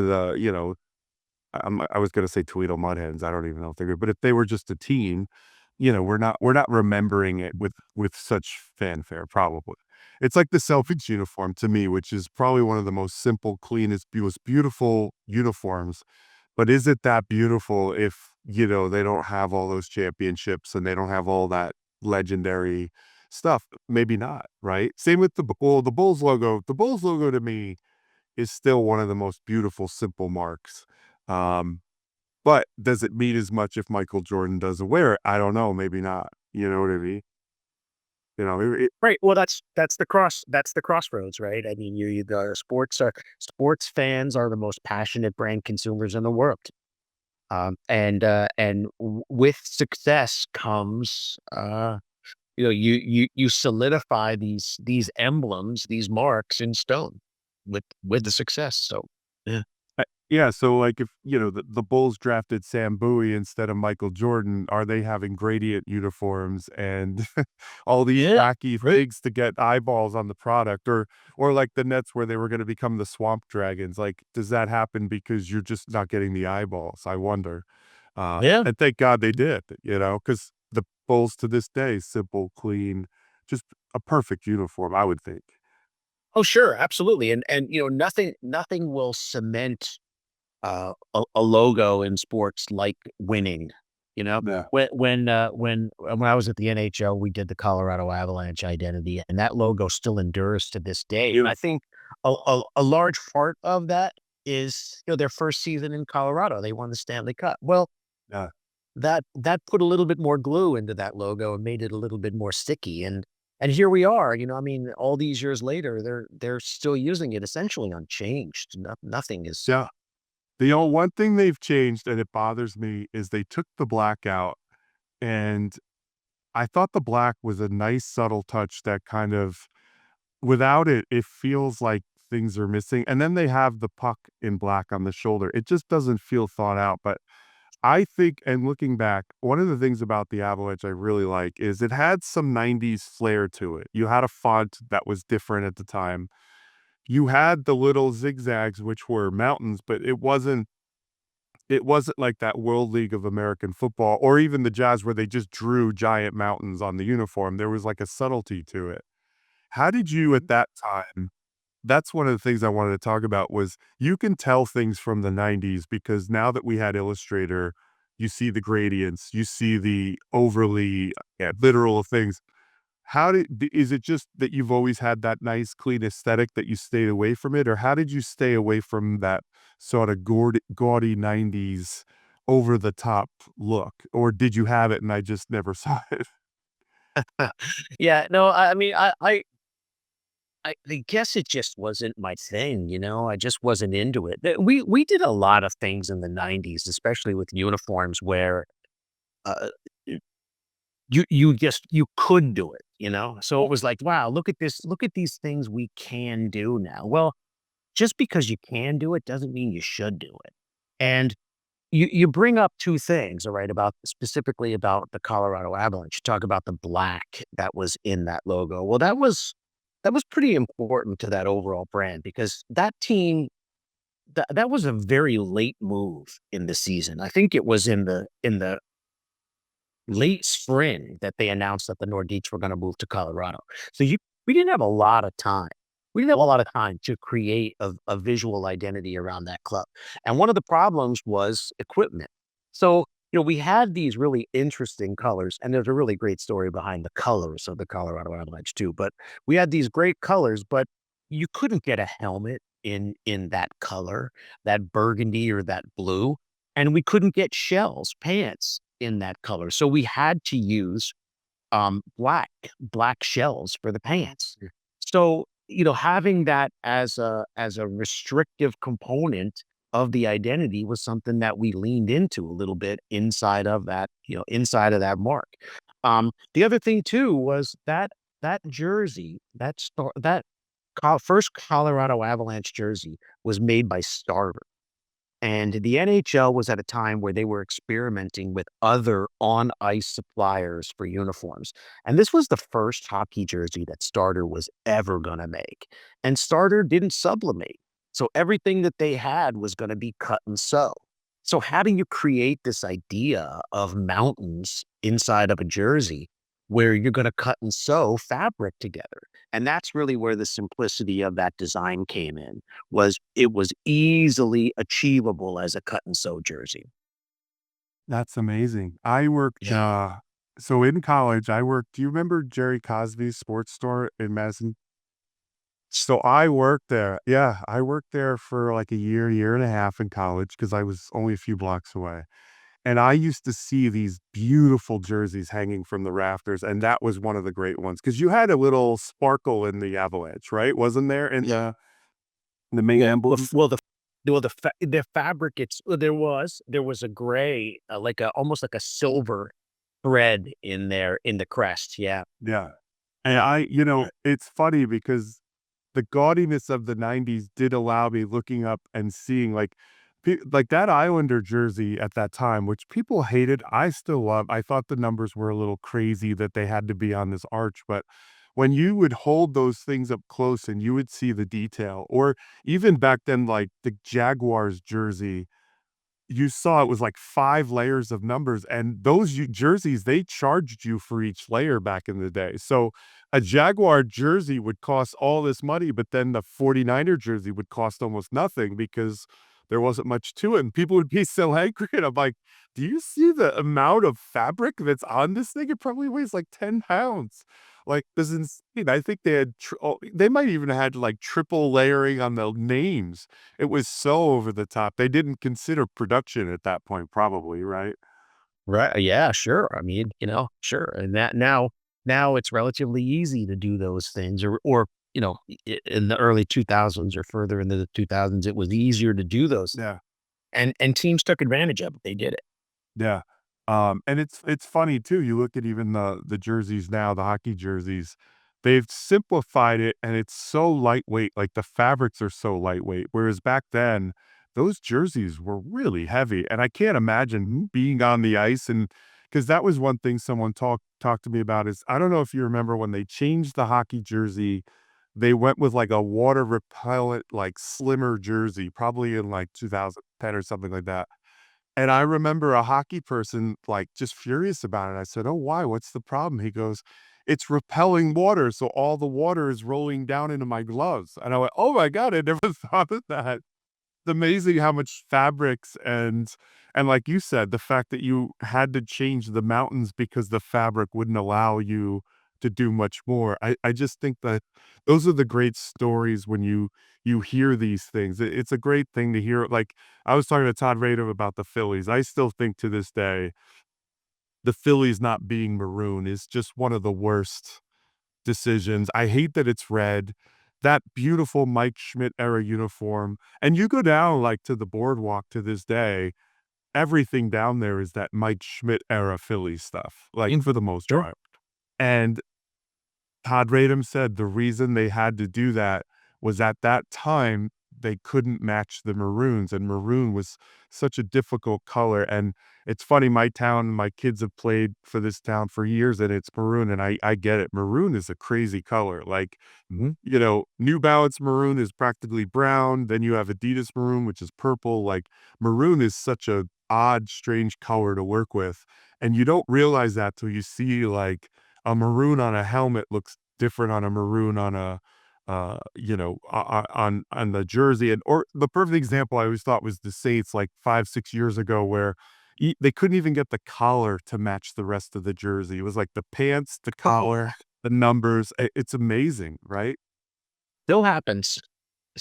I was gonna say Toledo Mud Hens, I don't even know if they're good, but if they were just a team, we're not remembering it with such fanfare, probably. It's like the Celtics uniform to me, which is probably one of the most simple, cleanest, most beautiful uniforms, but is it that beautiful if, they don't have all those championships and they don't have all that legendary stuff? Maybe not, right? Same with the Bulls logo. The Bulls logo to me is still one of the most beautiful, simple marks. Um, but does it mean as much if Michael Jordan doesn't wear it? I don't know, maybe not. You know what I mean? It Right. Well, that's the crossroads, right? I mean, the sports fans are the most passionate brand consumers in the world. With success comes, you solidify these emblems, these marks in stone with the success. So, yeah. yeah, so, like, if, the Bulls drafted Sam Bowie instead of Michael Jordan, are they having gradient uniforms and all these Yeah. wacky Right. things to get eyeballs on the product? Or like the Nets where they were gonna become the Swamp Dragons, like, does that happen because you're just not getting the eyeballs? I wonder. Yeah. And thank God they did, because the Bulls to this day, simple, clean, just a perfect uniform, I would think. Oh, sure, absolutely. And nothing will cement a logo in sports like winning. You know, Yeah. when I was at the NHL, we did the Colorado Avalanche identity, and that logo still endures to this day. And I think a large part of that is their first season in Colorado. They won the Stanley Cup. Well, Yeah. that put a little bit more glue into that logo and made it a little bit more sticky. And here we are. I mean, all these years later, they're still using it essentially unchanged. Nothing is. Yeah. One thing they've changed, and it bothers me, is they took the black out, and I thought the black was a nice subtle touch that kind of without it, it feels like things are missing, and then they have the puck in black on the shoulder. It just doesn't feel thought out, but I think and looking back, one of the things about the Avalanche I really like is it had some '90s flair to it. You had a font that was different at the time. You had the little zigzags, which were mountains, but it wasn't like that World League of American Football or even the Jazz where they just drew giant mountains on the uniform. There was like a subtlety to it. How did you at that time that's one of the things I wanted to talk about was you can tell things from the '90s because now that we had Illustrator, you see the gradients, you see the overly, literal things. Is it just that you've always had that nice clean aesthetic that you stayed away from it? Or how did you stay away from that sort of gaudy '90s over the top look? Or did you have it and I just never saw it? Yeah, no, I mean, I guess it just wasn't my thing. I just wasn't into it. We did a lot of things in the '90s, especially with uniforms, where uh, you could do it, you know? So it was like, wow, look at this, look at these things we can do now. Well, just because you can do it doesn't mean you should do it. And you bring up 2 things, all right, about specifically about the Colorado Avalanche. You talk about the black that was in that logo. Well, that was pretty important to that overall brand because that team that was a very late move in the season. I think it was in the late spring that they announced that the Nordiques were gonna move to Colorado. So we didn't have a lot of time. We didn't have a lot of time to create a visual identity around that club. And one of the problems was equipment. So, we had these really interesting colors, and there's a really great story behind the colors of the Colorado Avalanche too. But we had these great colors, but you couldn't get a helmet in that color, that burgundy or that blue, and we couldn't get shells, pants in that color. So we had to use black shells for the pants. So, having that as a restrictive component of the identity was something that we leaned into a little bit inside of that mark. The other thing too was that jersey, that first Colorado Avalanche jersey was made by Starter. And the NHL was at a time where they were experimenting with other on-ice suppliers for uniforms. And this was the first hockey jersey that Starter was ever gonna make. And Starter didn't sublimate. So everything that they had was gonna be cut and sew. So how do you create this idea of mountains inside of a jersey where you're gonna cut and sew fabric together? And that's really where the simplicity of that design came in, was it was easily achievable as a cut and sew jersey. That's amazing. I worked, Yeah. so in college, I worked, do you remember Jerry Cosby's sports store in Madison? So I worked there. Yeah, I worked there for like a year and a half in college because I was only a few blocks away. And I used to see these beautiful jerseys hanging from the rafters, and that was one of the great ones because you had a little sparkle in the Avalanche, right? Wasn't there? In the main Well, emblem? the fabric, there was a gray, like a almost like a silver thread in there in the crest. Yeah. Yeah. And it's funny because the gaudiness of the '90s did allow me looking up and seeing, like, like, that Islander jersey at that time, which people hated, I still love. I thought the numbers were a little crazy that they had to be on this arch, but when you would hold those things up close and you would see the detail, or even back then, like, the Jaguars jersey, you saw it was like 5 layers of numbers, and those jerseys, they charged you for each layer back in the day. So, a Jaguar jersey would cost all this money, but then the 49er jersey would cost almost nothing because there wasn't much to it, and people would be so angry, and I'm like, "Do you see the amount of fabric that's on this thing? It probably weighs like 10 pounds." Like, this is insane. I think they might even had, like, triple layering on the names. It was so over the top. They didn't consider production at that point, probably, right? Right. Yeah, sure. I mean, sure. And that now it's relatively easy to do those things or in the early 2000s or further into the 2000s, it was easier to do those. Yeah. And teams took advantage of it. They did it. Yeah. And it's funny too. You look at even the jerseys now, the hockey jerseys, they've simplified it and it's so lightweight. Like the fabrics are so lightweight. Whereas back then, those jerseys were really heavy. And I can't imagine being on the ice and because that was one thing someone talked to me about is I don't know if you remember when they changed the hockey jersey, they went with like a water repellent, like slimmer jersey, probably in like 2010 or something like that. And I remember a hockey person, like, just furious about it. I said, "Oh, why? What's the problem?" He goes, "It's repelling water, so all the water is rolling down into my gloves." And I went, "Oh my god, I never thought of that." It's amazing how much fabrics and like you said, the fact that you had to change the mountains because the fabric wouldn't allow you to do much more. I just think that those are the great stories when you hear these things. It's a great thing to hear. Like I was talking to Todd Rader about the Phillies. I still think to this day, the Phillies not being maroon is just one of the worst decisions. I hate that it's red. That beautiful Mike Schmidt era uniform. And you go down like to the boardwalk to this day, everything down there is that Mike Schmidt era Philly stuff, like for the most Sure. part. And Todd Radom said the reason they had to do that was at that time they couldn't match the maroons, and maroon was such a difficult color. And it's funny, my town, my kids have played for this town for years, and it's maroon, and I get it. Maroon is a crazy color. Like, New Balance maroon is practically brown. Then you have Adidas maroon, which is purple. Like, maroon is such a odd, strange color to work with, and you don't realize that till you see like a maroon on a helmet looks different on a maroon on a on the jersey. And or the perfect example I always thought was the Saints like 5-6 years ago, where they couldn't even get the collar to match the rest of the jersey. It was like the pants, the collar, the numbers. It's amazing, right? Still happens.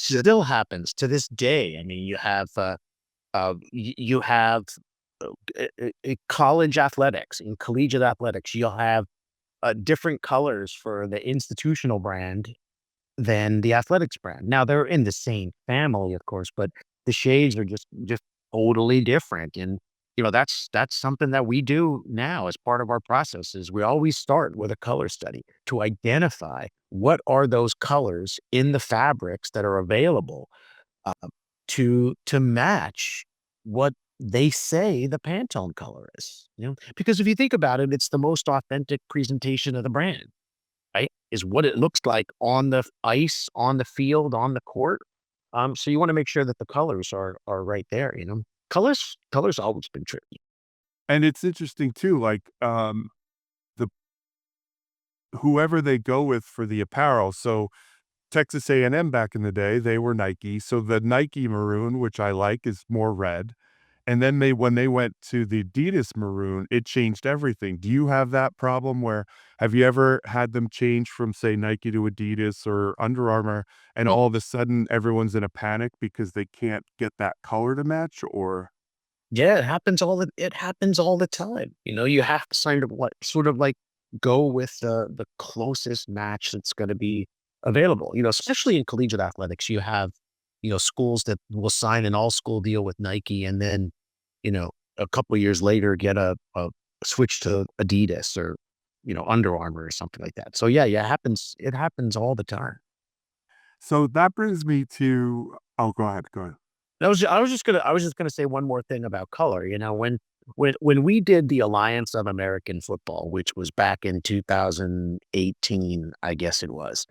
Yeah. Still happens to this day. I mean, you have you have college athletics, in collegiate athletics. You'll have different colors for the institutional brand than the athletics brand. Now they're in the same family, of course, but the shades are just totally different. And that's something that we do now as part of our process. Is we always start with a color study to identify what are those colors in the fabrics that are available uh, to match what they say the Pantone color is. Because if you think about it, it's the most authentic presentation of the brand, right? Is what it looks like on the ice, on the field, on the court. So you want to make sure that the colors are right there. Colors always been tricky. And it's interesting too, like the whoever they go with for the apparel. So Texas A&M back in the day, they were Nike. So the Nike maroon, which I like, is more red. And then when they went to the Adidas maroon, it changed everything. Do you have that problem where have you ever had them change from, say, Nike to Adidas or Under Armour, and all of a sudden everyone's in a panic because they can't get that color to match? Or Yeah, it happens all the time. You have to sort of like go with the closest match that's going to be available. Especially in collegiate athletics, you have schools that will sign an all school deal with Nike, and then you know a couple of years later get a switch to Adidas or Under Armour or something like that. So yeah, yeah, it happens all the time. so that brings me to, oh, go ahead, go ahead. I was just gonna say one more thing about color. When we did the Alliance of American Football, which was back in 2018, I guess it was.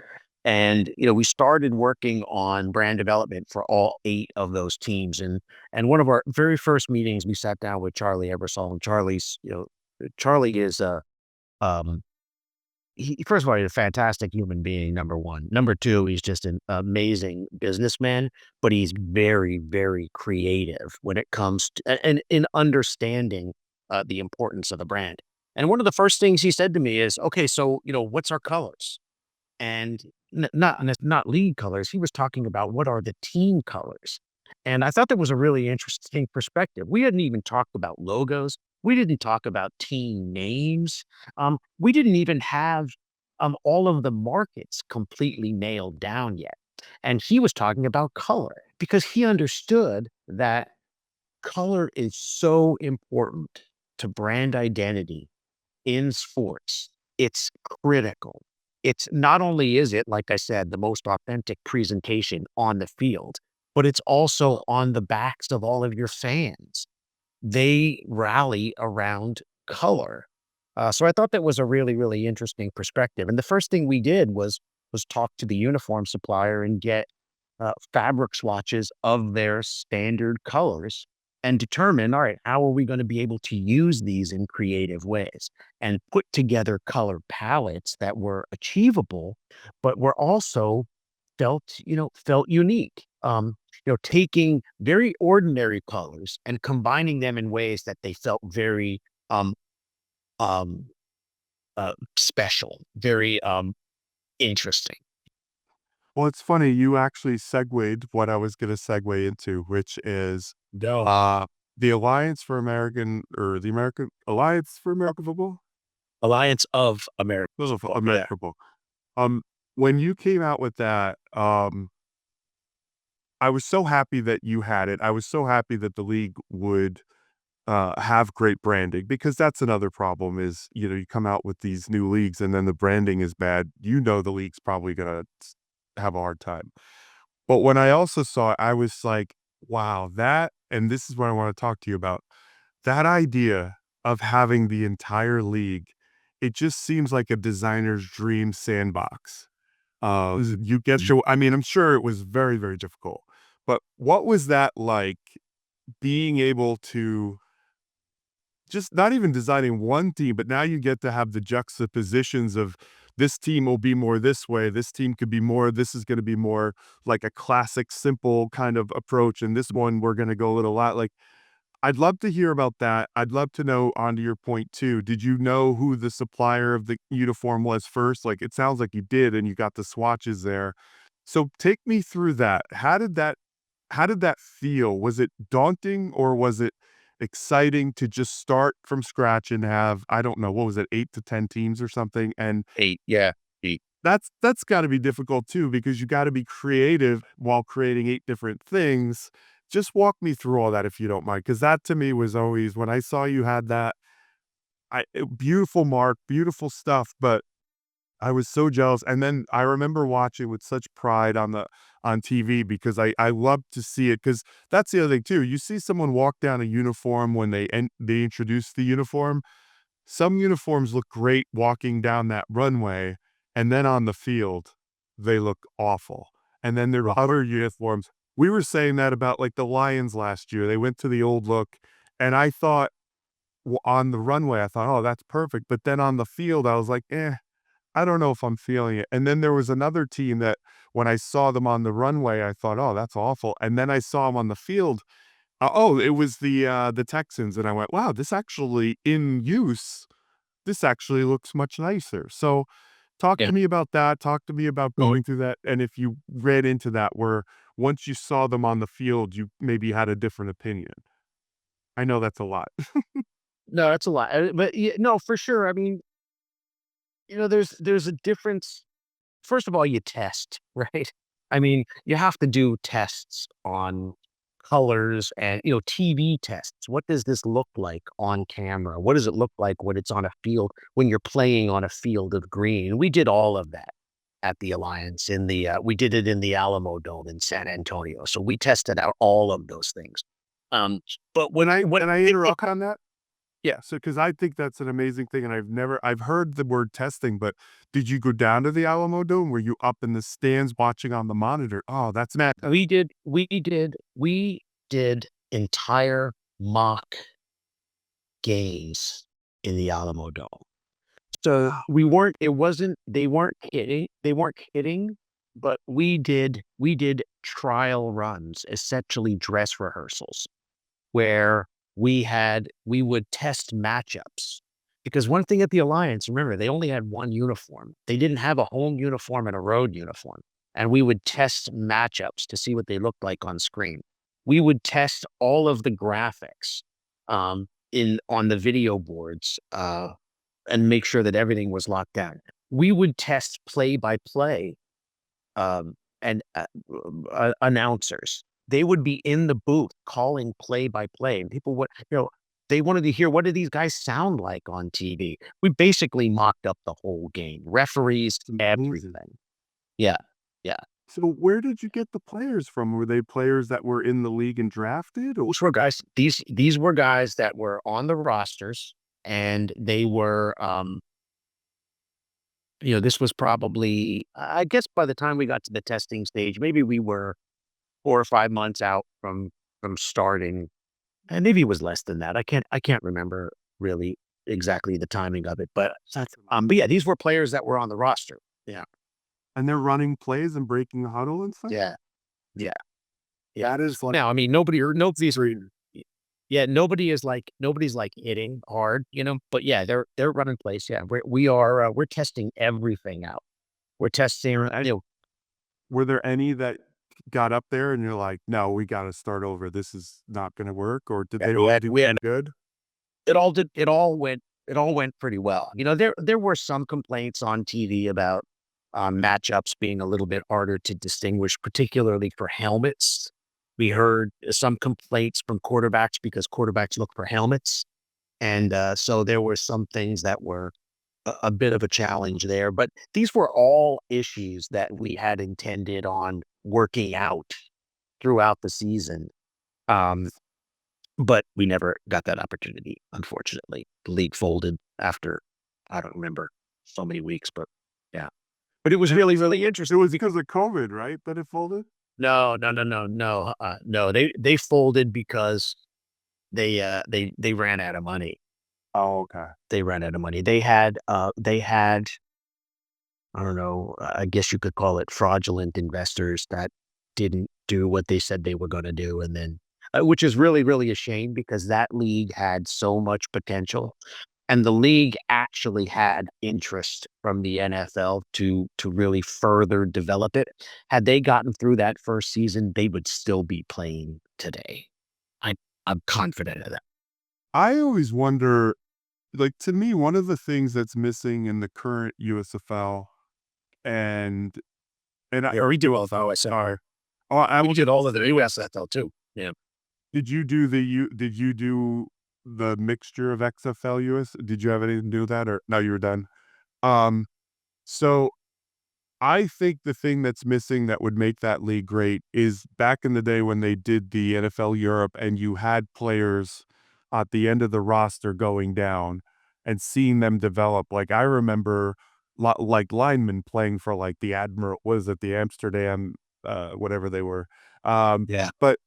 And we started working on brand development for all 8 of those teams. And one of our very first meetings, we sat down with Charlie Ebersol, and Charlie is a um first of all, he's a fantastic human being, number 1. Number 2, he's just an amazing businessman, but he's very, very creative when it comes to and in understanding the importance of the brand. And one of the first things he said to me is, "Okay, so, what's our colors?" And not league colors. He was talking about what are the team colors. And I thought that was a really interesting perspective. We hadn't even talked about logos. We didn't talk about team names. We didn't even have all of the markets completely nailed down yet. And he was talking about color because he understood that color is so important to brand identity in sports. It's critical. It's not only is it, like I said, the most authentic presentation on the field, but it's also on the backs of all of your fans. They rally around color. So I thought that was a really, really interesting perspective. And the first thing we did was talk to the uniform supplier and get fabric swatches of their standard colors and determine, all right, how are we going to be able to use these in creative ways and put together color palettes that were achievable, but were also felt unique. Taking very ordinary colors and combining them in ways that they felt very um, um, special, very interesting. Well, it's funny, you actually segued what I was going to segue into, which is No. the Alliance for American, or the American Alliance for American Football? Alliance of America. Those are Yeah. American Football. Um, when you came out with that, I was so happy that you had it. I was so happy that the league would have great branding, because that's another problem is, you come out with these new leagues and then the branding is bad. The league's probably going to have a hard time. But when I also saw it, I was like, wow, and this is what I want to talk to you about, that idea of having the entire league, it just seems like a designer's dream sandbox. You get your, I mean, I'm sure it was very, very difficult, but what was that like, being able to just not even designing one team, but now you get to have the juxtapositions of this team will be more this way, this team could be more, this is going to be more like a classic, simple kind of approach, and this one we're going to go a little lot. Like, I'd love to hear about that. I'd love to know, onto your point too. Did you know who the supplier of the uniform was first? Like, it sounds like you did, and you got the swatches there. So take me through that. How did that feel? Was it daunting, or was it exciting to just start from scratch and have, I don't know, what was it, 8 to 10 teams or something? And 8, yeah, 8. that's gotta be difficult too, because you gotta be creative while creating 8 different things. Just walk me through all that if you don't mind, because that to me was always, when I saw you had that, beautiful mark, beautiful stuff, but I was so jealous. And then I remember watching with such pride on TV, because I love to see it, because that's the other thing too. You see someone walk down a uniform when they introduce the uniform. Some uniforms look great walking down that runway, and then on the field, they look awful. And then there are other uniforms. We were saying that about like the Lions last year. They went to the old look, and I thought, on the runway, I thought, oh, that's perfect. But then on the field, I was like, I don't know if I'm feeling it. And then there was another team that, when I saw them on the runway, I thought, oh, that's awful. And then I saw them on the field. It was the Texans, and I went, wow, this actually in use, this actually looks much nicer. So talk Yeah. to me about that. Talk to me about going through that. And if you read into that, where once you saw them on the field, you maybe had a different opinion. I know that's a lot. No, that's a lot, but yeah, no, for sure. I mean, there's a difference. First of all, you test, right? I mean, you have to do tests on colors and, TV tests. What does this look like on camera? What does it look like when it's on a field, when you're playing on a field of green? We did all of that at the Alliance we did it in the Alamo Dome in San Antonio. So we tested out all of those things. But When I interrupt on that, yeah, so because I think that's an amazing thing, and I've heard the word testing, but did you go down to the Alamo Dome? Were you up in the stands watching on the monitor? Oh, that's mad. we did entire mock games in the Alamo Dome. So they weren't kidding, but we did trial runs, essentially dress rehearsals, where we would test matchups. Because one thing at the Alliance, remember, they only had one uniform. They didn't have a home uniform and a road uniform. And we would test matchups to see what they looked like on screen. We would test all of the graphics on the video boards, and make sure that everything was locked down. We would test play by play, and announcers. They would be in the booth calling play by play, and people would, they wanted to hear, what do these guys sound like on TV? We basically mocked up the whole game, referees, everything. Yeah, yeah. So where did you get the players from? Were they players that were in the league and drafted? Or These were guys that were on the rosters, and they were, this was probably, I guess by the time we got to the testing stage, maybe we were 4 or 5 months out from starting, and maybe it was less than that. I can't remember really exactly the timing of it, but yeah, these were players that were on the roster. Yeah, and they're running plays and breaking the huddle and stuff? yeah, yeah, yeah. That is like, Now, I mean, nobody's like hitting hard, but yeah, they're running plays. Yeah, we're testing everything out. We're testing, were there any that got up there and you're like, no, we got to start over, this is not going to work? Or did they all do good? it all went pretty well. There were some complaints on TV about matchups being a little bit harder to distinguish, particularly for helmets. We heard some complaints from quarterbacks because quarterbacks look for helmets. And so there were some things that were a bit of a challenge there. But these were all issues that we had intended on working out throughout the season. Um, but we never got that opportunity, unfortunately. The league folded after, I don't remember, so many weeks, but yeah. But it was really, really It interesting. was because of COVID, right, that it folded? No, no, no, no, no, no. They folded because they ran out of money. Oh, okay. They ran out of money. They had, I don't know, I guess you could call it fraudulent investors that didn't do what they said they were going to do, and then, which is really, really a shame because that league had so much potential, and the league actually had interest from the NFL to really further develop it. Had they gotten through that first season, they would still be playing today. I I'm confident of that. I always wonder, like, to me, one of the things that's missing in the current USFL and I Yeah, we do all the OSR. oh, I We will did all of the USFL too. Yeah. did you do the mixture of XFL US? Did you have anything to do with that, or no, you were done? Um, so I think the thing that's missing that would make that league great is back in the day when they did the NFL Europe and you had players at the end of the roster going down and seeing them develop. Like I remember like linemen playing for like the Admiral, was it the Amsterdam, whatever they were. Um, Yeah. but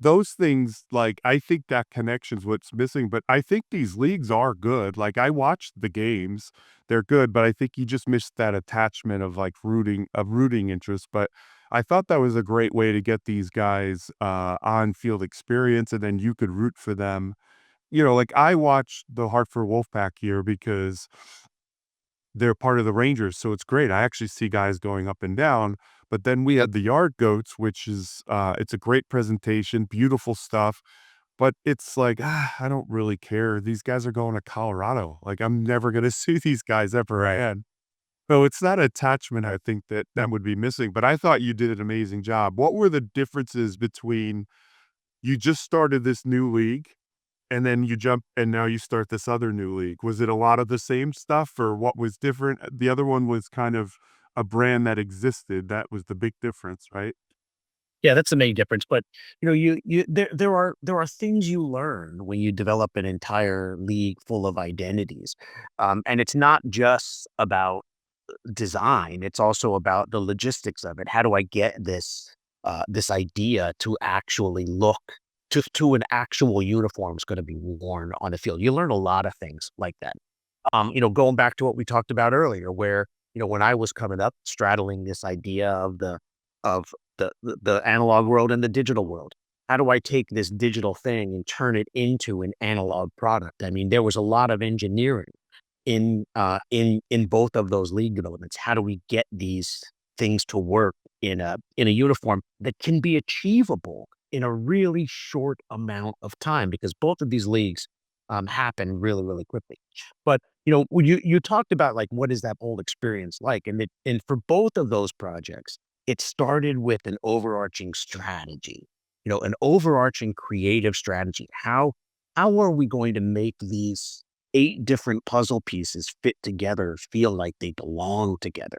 those things, like, I think that connection's what's missing, but I think these leagues are good. Like, I watched the games, they're good, but I think you just missed that attachment of, like, rooting interest, but I thought that was a great way to get these guys, on-field experience, and then you could root for them. You know, like, I watched the Hartford Wolfpack here because they're part of the Rangers, so it's great. I actually see guys going up and down, but then we had the Yard Goats, which is, it's a great presentation, beautiful stuff, but it's like, I don't really care. These guys are going to Colorado. Like, I'm never gonna see these guys ever again. So it's that attachment I think that would be missing, but I thought you did an amazing job. What were the differences between you just started this new league and then you jump and now you start this other new league? Was it a lot of the same stuff or what was different? The other one was kind of a brand that existed. That was the big difference, right? Yeah, that's the main difference. But there are things you learn when you develop an entire league full of identities, and it's not just about design. It's also about the logistics of it. How do I get this idea to actually look to an actual uniform is going to be worn on the field? You learn a lot of things like that. Going back to what we talked about earlier, where, when I was coming up, straddling this idea of the analog world and the digital world. How do I take this digital thing and turn it into an analog product? I mean, there was a lot of engineering in both of those league developments. How do we get these things to work in a uniform that can be achievable in a really short amount of time? Because both of these leagues happen really, really quickly. But when you talked about like what is that whole experience like, and for both of those projects, it started with an overarching strategy, an overarching creative strategy. How are we going to make these 8 different puzzle pieces fit together, feel like they belong together?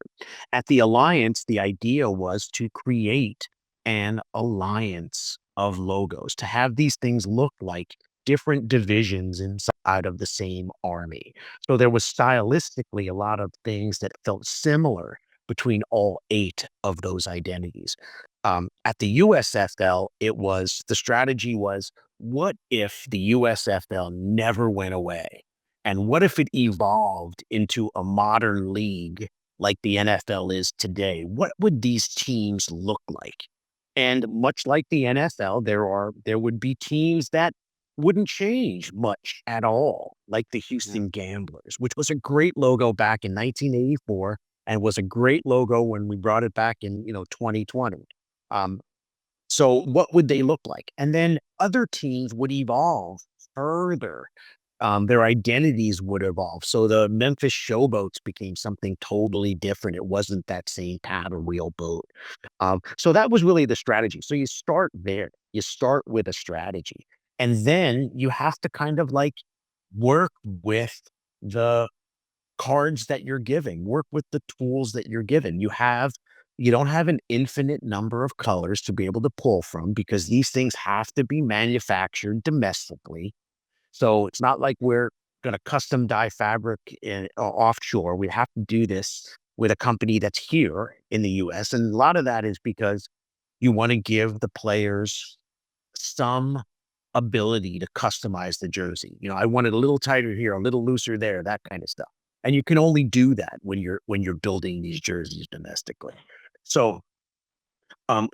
At the Alliance, the idea was to create an alliance of logos, to have these things look like different divisions inside of the same army. So there was stylistically a lot of things that felt similar between all 8 of those identities. At the USFL, the strategy was, what if the USFL never went away? And what if it evolved into a modern league like the NFL is today? What would these teams look like? And much like the NFL, there would be teams that wouldn't change much at all, like the Yeah. Houston Gamblers, which was a great logo back in 1984 and was a great logo when we brought it back in, 2020. Um, so what would they look like? And then other teams would evolve further. Their identities would evolve. So the Memphis Showboats became something totally different. It wasn't that same paddle wheel boat. So that was really the strategy. So you start there. You start with a strategy, and then you have to kind of like work with the cards that you're giving, work with the tools that you're given. You don't have an infinite number of colors to be able to pull from because these things have to be manufactured domestically. So it's not like we're going to custom dye fabric offshore. We have to do this with a company that's here in the US. And a lot of that is because you want to give the players some ability to customize the jersey. I want it a little tighter here, a little looser there, that kind of stuff. And you can only do that when you're building these jerseys domestically. So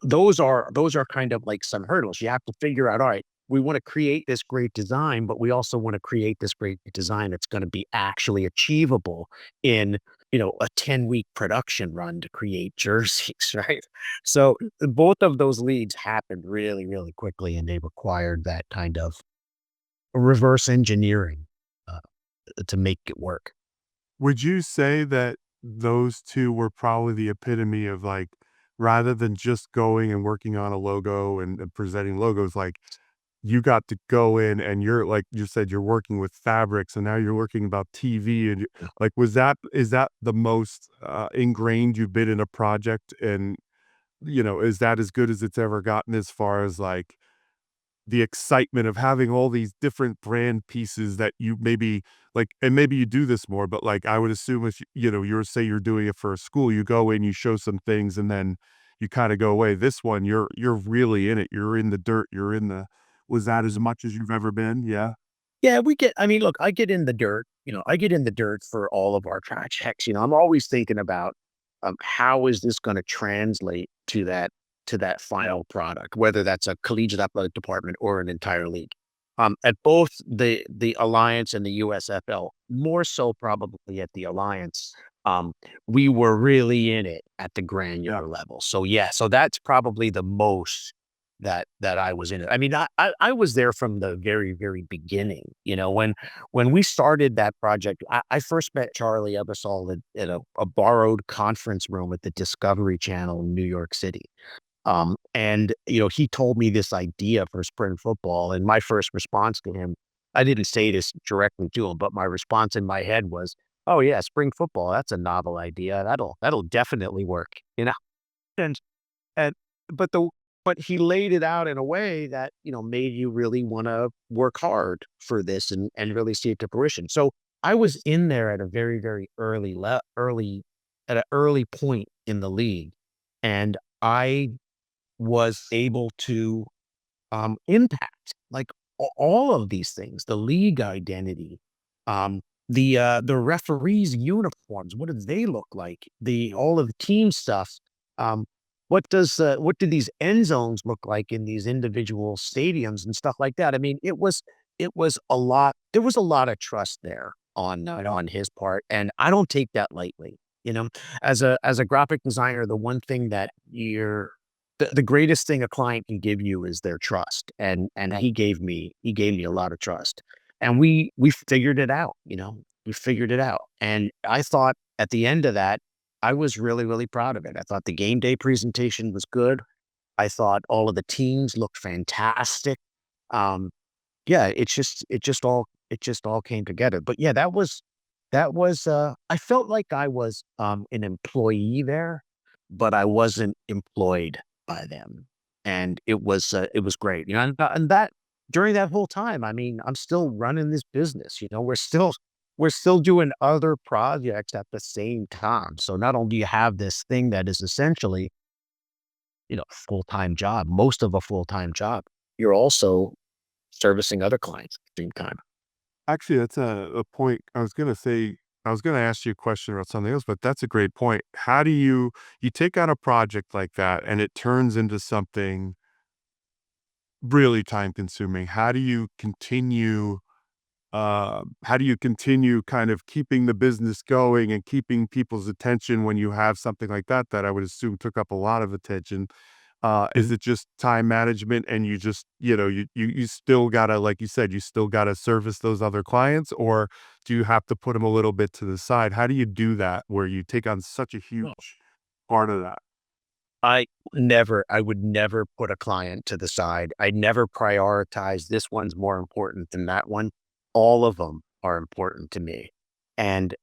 those are kind of like some hurdles. You have to figure out, all right, we want to create this great design, but we also want to create this great design that's going to be actually achievable in, a 10-week production run to create jerseys, right? So both of those leads happened really, really quickly, and they required that kind of reverse engineering uh, to make it work. Would you say that those two were probably the epitome of like, rather than just going and working on a logo and presenting logos, like you got to go in and you're like you said, you're working with fabrics and now you're working about TV and like, is that the most ingrained you've been in a project? And, is that as good as it's ever gotten as far as like the excitement of having all these different brand pieces that you maybe like, and maybe you do this more, but like I would assume if you're say you're doing it for a school, you go in, you show some things, and then you kind of go away. This one, you're really in it. You're in the dirt. You're in the. Was that as much as you've ever been? Yeah. Yeah, I mean, look, I get in the dirt, I get in the dirt for all of our projects. I'm always thinking about how is this going to translate to that final product, whether that's a collegiate athletic department or an entire league. At both the Alliance and the USFL, more so probably at the Alliance, we were really in it at the Yeah. granular level. So yeah, so that's probably the most that I was in it. I mean, I was there from the very, very beginning. When we started that project, I first met Charlie Ebersol at a borrowed conference room at the Discovery Channel in New York City. And he told me this idea for spring football, and my first response to him, I didn't say this directly to him, but my response in my head was, "Oh yeah, spring football. That's a novel idea. That'll definitely work." And and but the but he laid it out in a way that, made you really wanna work hard for this and really see it to fruition. So, I was in there at a very, very early at an early point in the league, and I was able to impact, like, all of these things, the league identity, the referees' uniforms, what do they look like? The all of the team stuff, um, what do these end zones look like in these individual stadiums and stuff like that? I mean, it was a lot there was a lot of trust there on his part, and I don't take that lightly, you know? As a graphic designer, the one thing that the greatest thing a client can give you is their trust, and he gave me a lot of trust, and we figured it out, we figured it out, and I thought at the end of that, I was really, really proud of it. I thought the game day presentation was good. I thought all of the teams looked fantastic. Um, yeah, it just all came together. But yeah, I felt like I was an employee there, but I wasn't employed by them. And it was great. And that during that whole time, I mean, I'm still running this business, we're still doing other projects at the same time. So not only do you have this thing that is essentially, a full-time job, most of a full-time job, you're also servicing other clients at the same time. Actually, that's a point I was gonna say. I was gonna ask you a question about something else, but that's a great point. How do you take on a project like that and it turns into something really time consuming? How do you continue kind of keeping the business going and keeping people's attention when you have something like that, that I would assume took up a lot of attention? Is it just time management and you just, you still gotta, like you said, you still gotta service those other clients, or do you have to put them a little bit to the side? How do you do that where you take on such a huge part of that? I would never put a client to the side. I never prioritize this one's more important than that one. All of them are important to me. And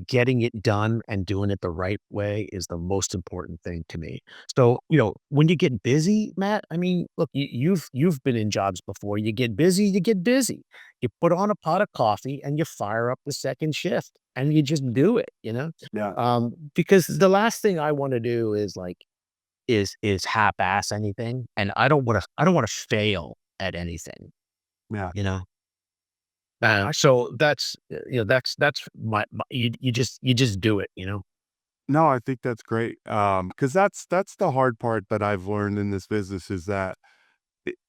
getting it done and doing it the right way is the most important thing to me. So, when you get busy, Matt, I mean, look, you've been in jobs before. You get busy, you get busy. You put on a pot of coffee and you fire up the second shift and you just do it. Yeah. Because the last thing I want to do is is half-ass anything, and I don't wanna fail at anything, Yeah. you know? So that's my you just do it. No, I think that's great. Because that's the hard part that I've learned in this business is that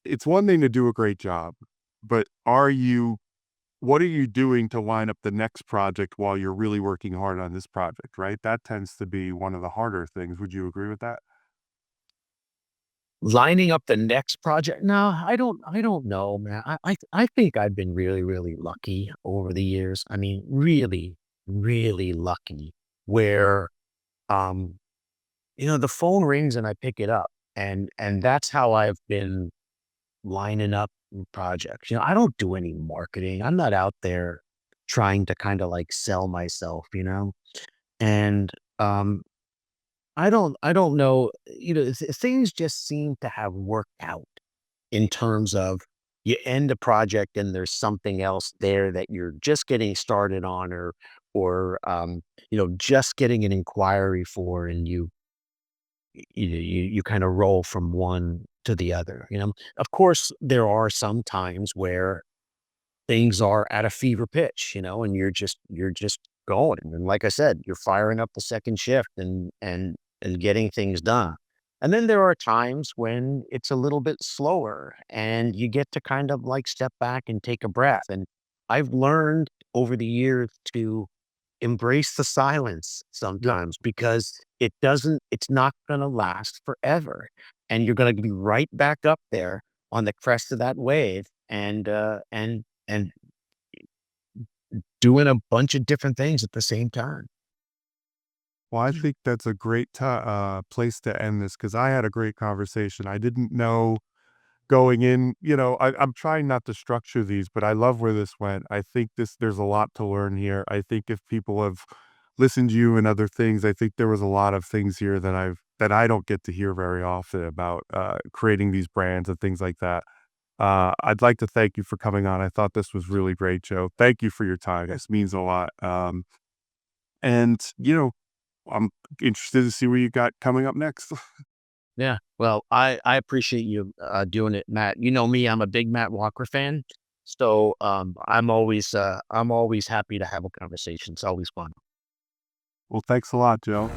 it's one thing to do a great job, but what are you doing to line up the next project while you're really working hard on this project, right? That tends to be one of the harder things. Would you agree with that? Lining up the next project? No, I don't know, man. I think I've been really, really lucky over the years. I mean, really, really lucky where, um, the phone rings and I pick it up, and that's how I've been lining up projects. I don't do any marketing. I'm not out there trying to kind of like sell myself. And um I don't know, things just seem to have worked out in terms of you end a project and there's something else there that you're just getting started on or just getting an inquiry for and you kind of roll from one to the other. Of course, there are some times where things are at a fever pitch, and you're just going. And like I said, you're firing up the second shift and getting things done. And then there are times when it's a little bit slower and you get to kind of like step back and take a breath. And I've learned over the years to embrace the silence Yeah. sometimes because it's not going to last forever. And you're going to be right back up there on the crest of that wave and doing a bunch of different things at the same time. Well, I think that's a great place to end this because I had a great conversation. I didn't know going in, I'm trying not to structure these, but I love where this went. I think there's a lot to learn here. I think if people have listened to you and other things, I think there was a lot of things here that I don't get to hear very often about creating these brands and things like that. I'd like to thank you for coming on. I thought this was really great, Joe. Thank you for your time. This means a lot. And I'm interested to see what you got coming up next. Yeah. Well, I appreciate you doing it, Matt. You know me, I'm a big Matt Walker fan. So I'm always happy to have a conversation. It's always fun. Well, thanks a lot, Joe.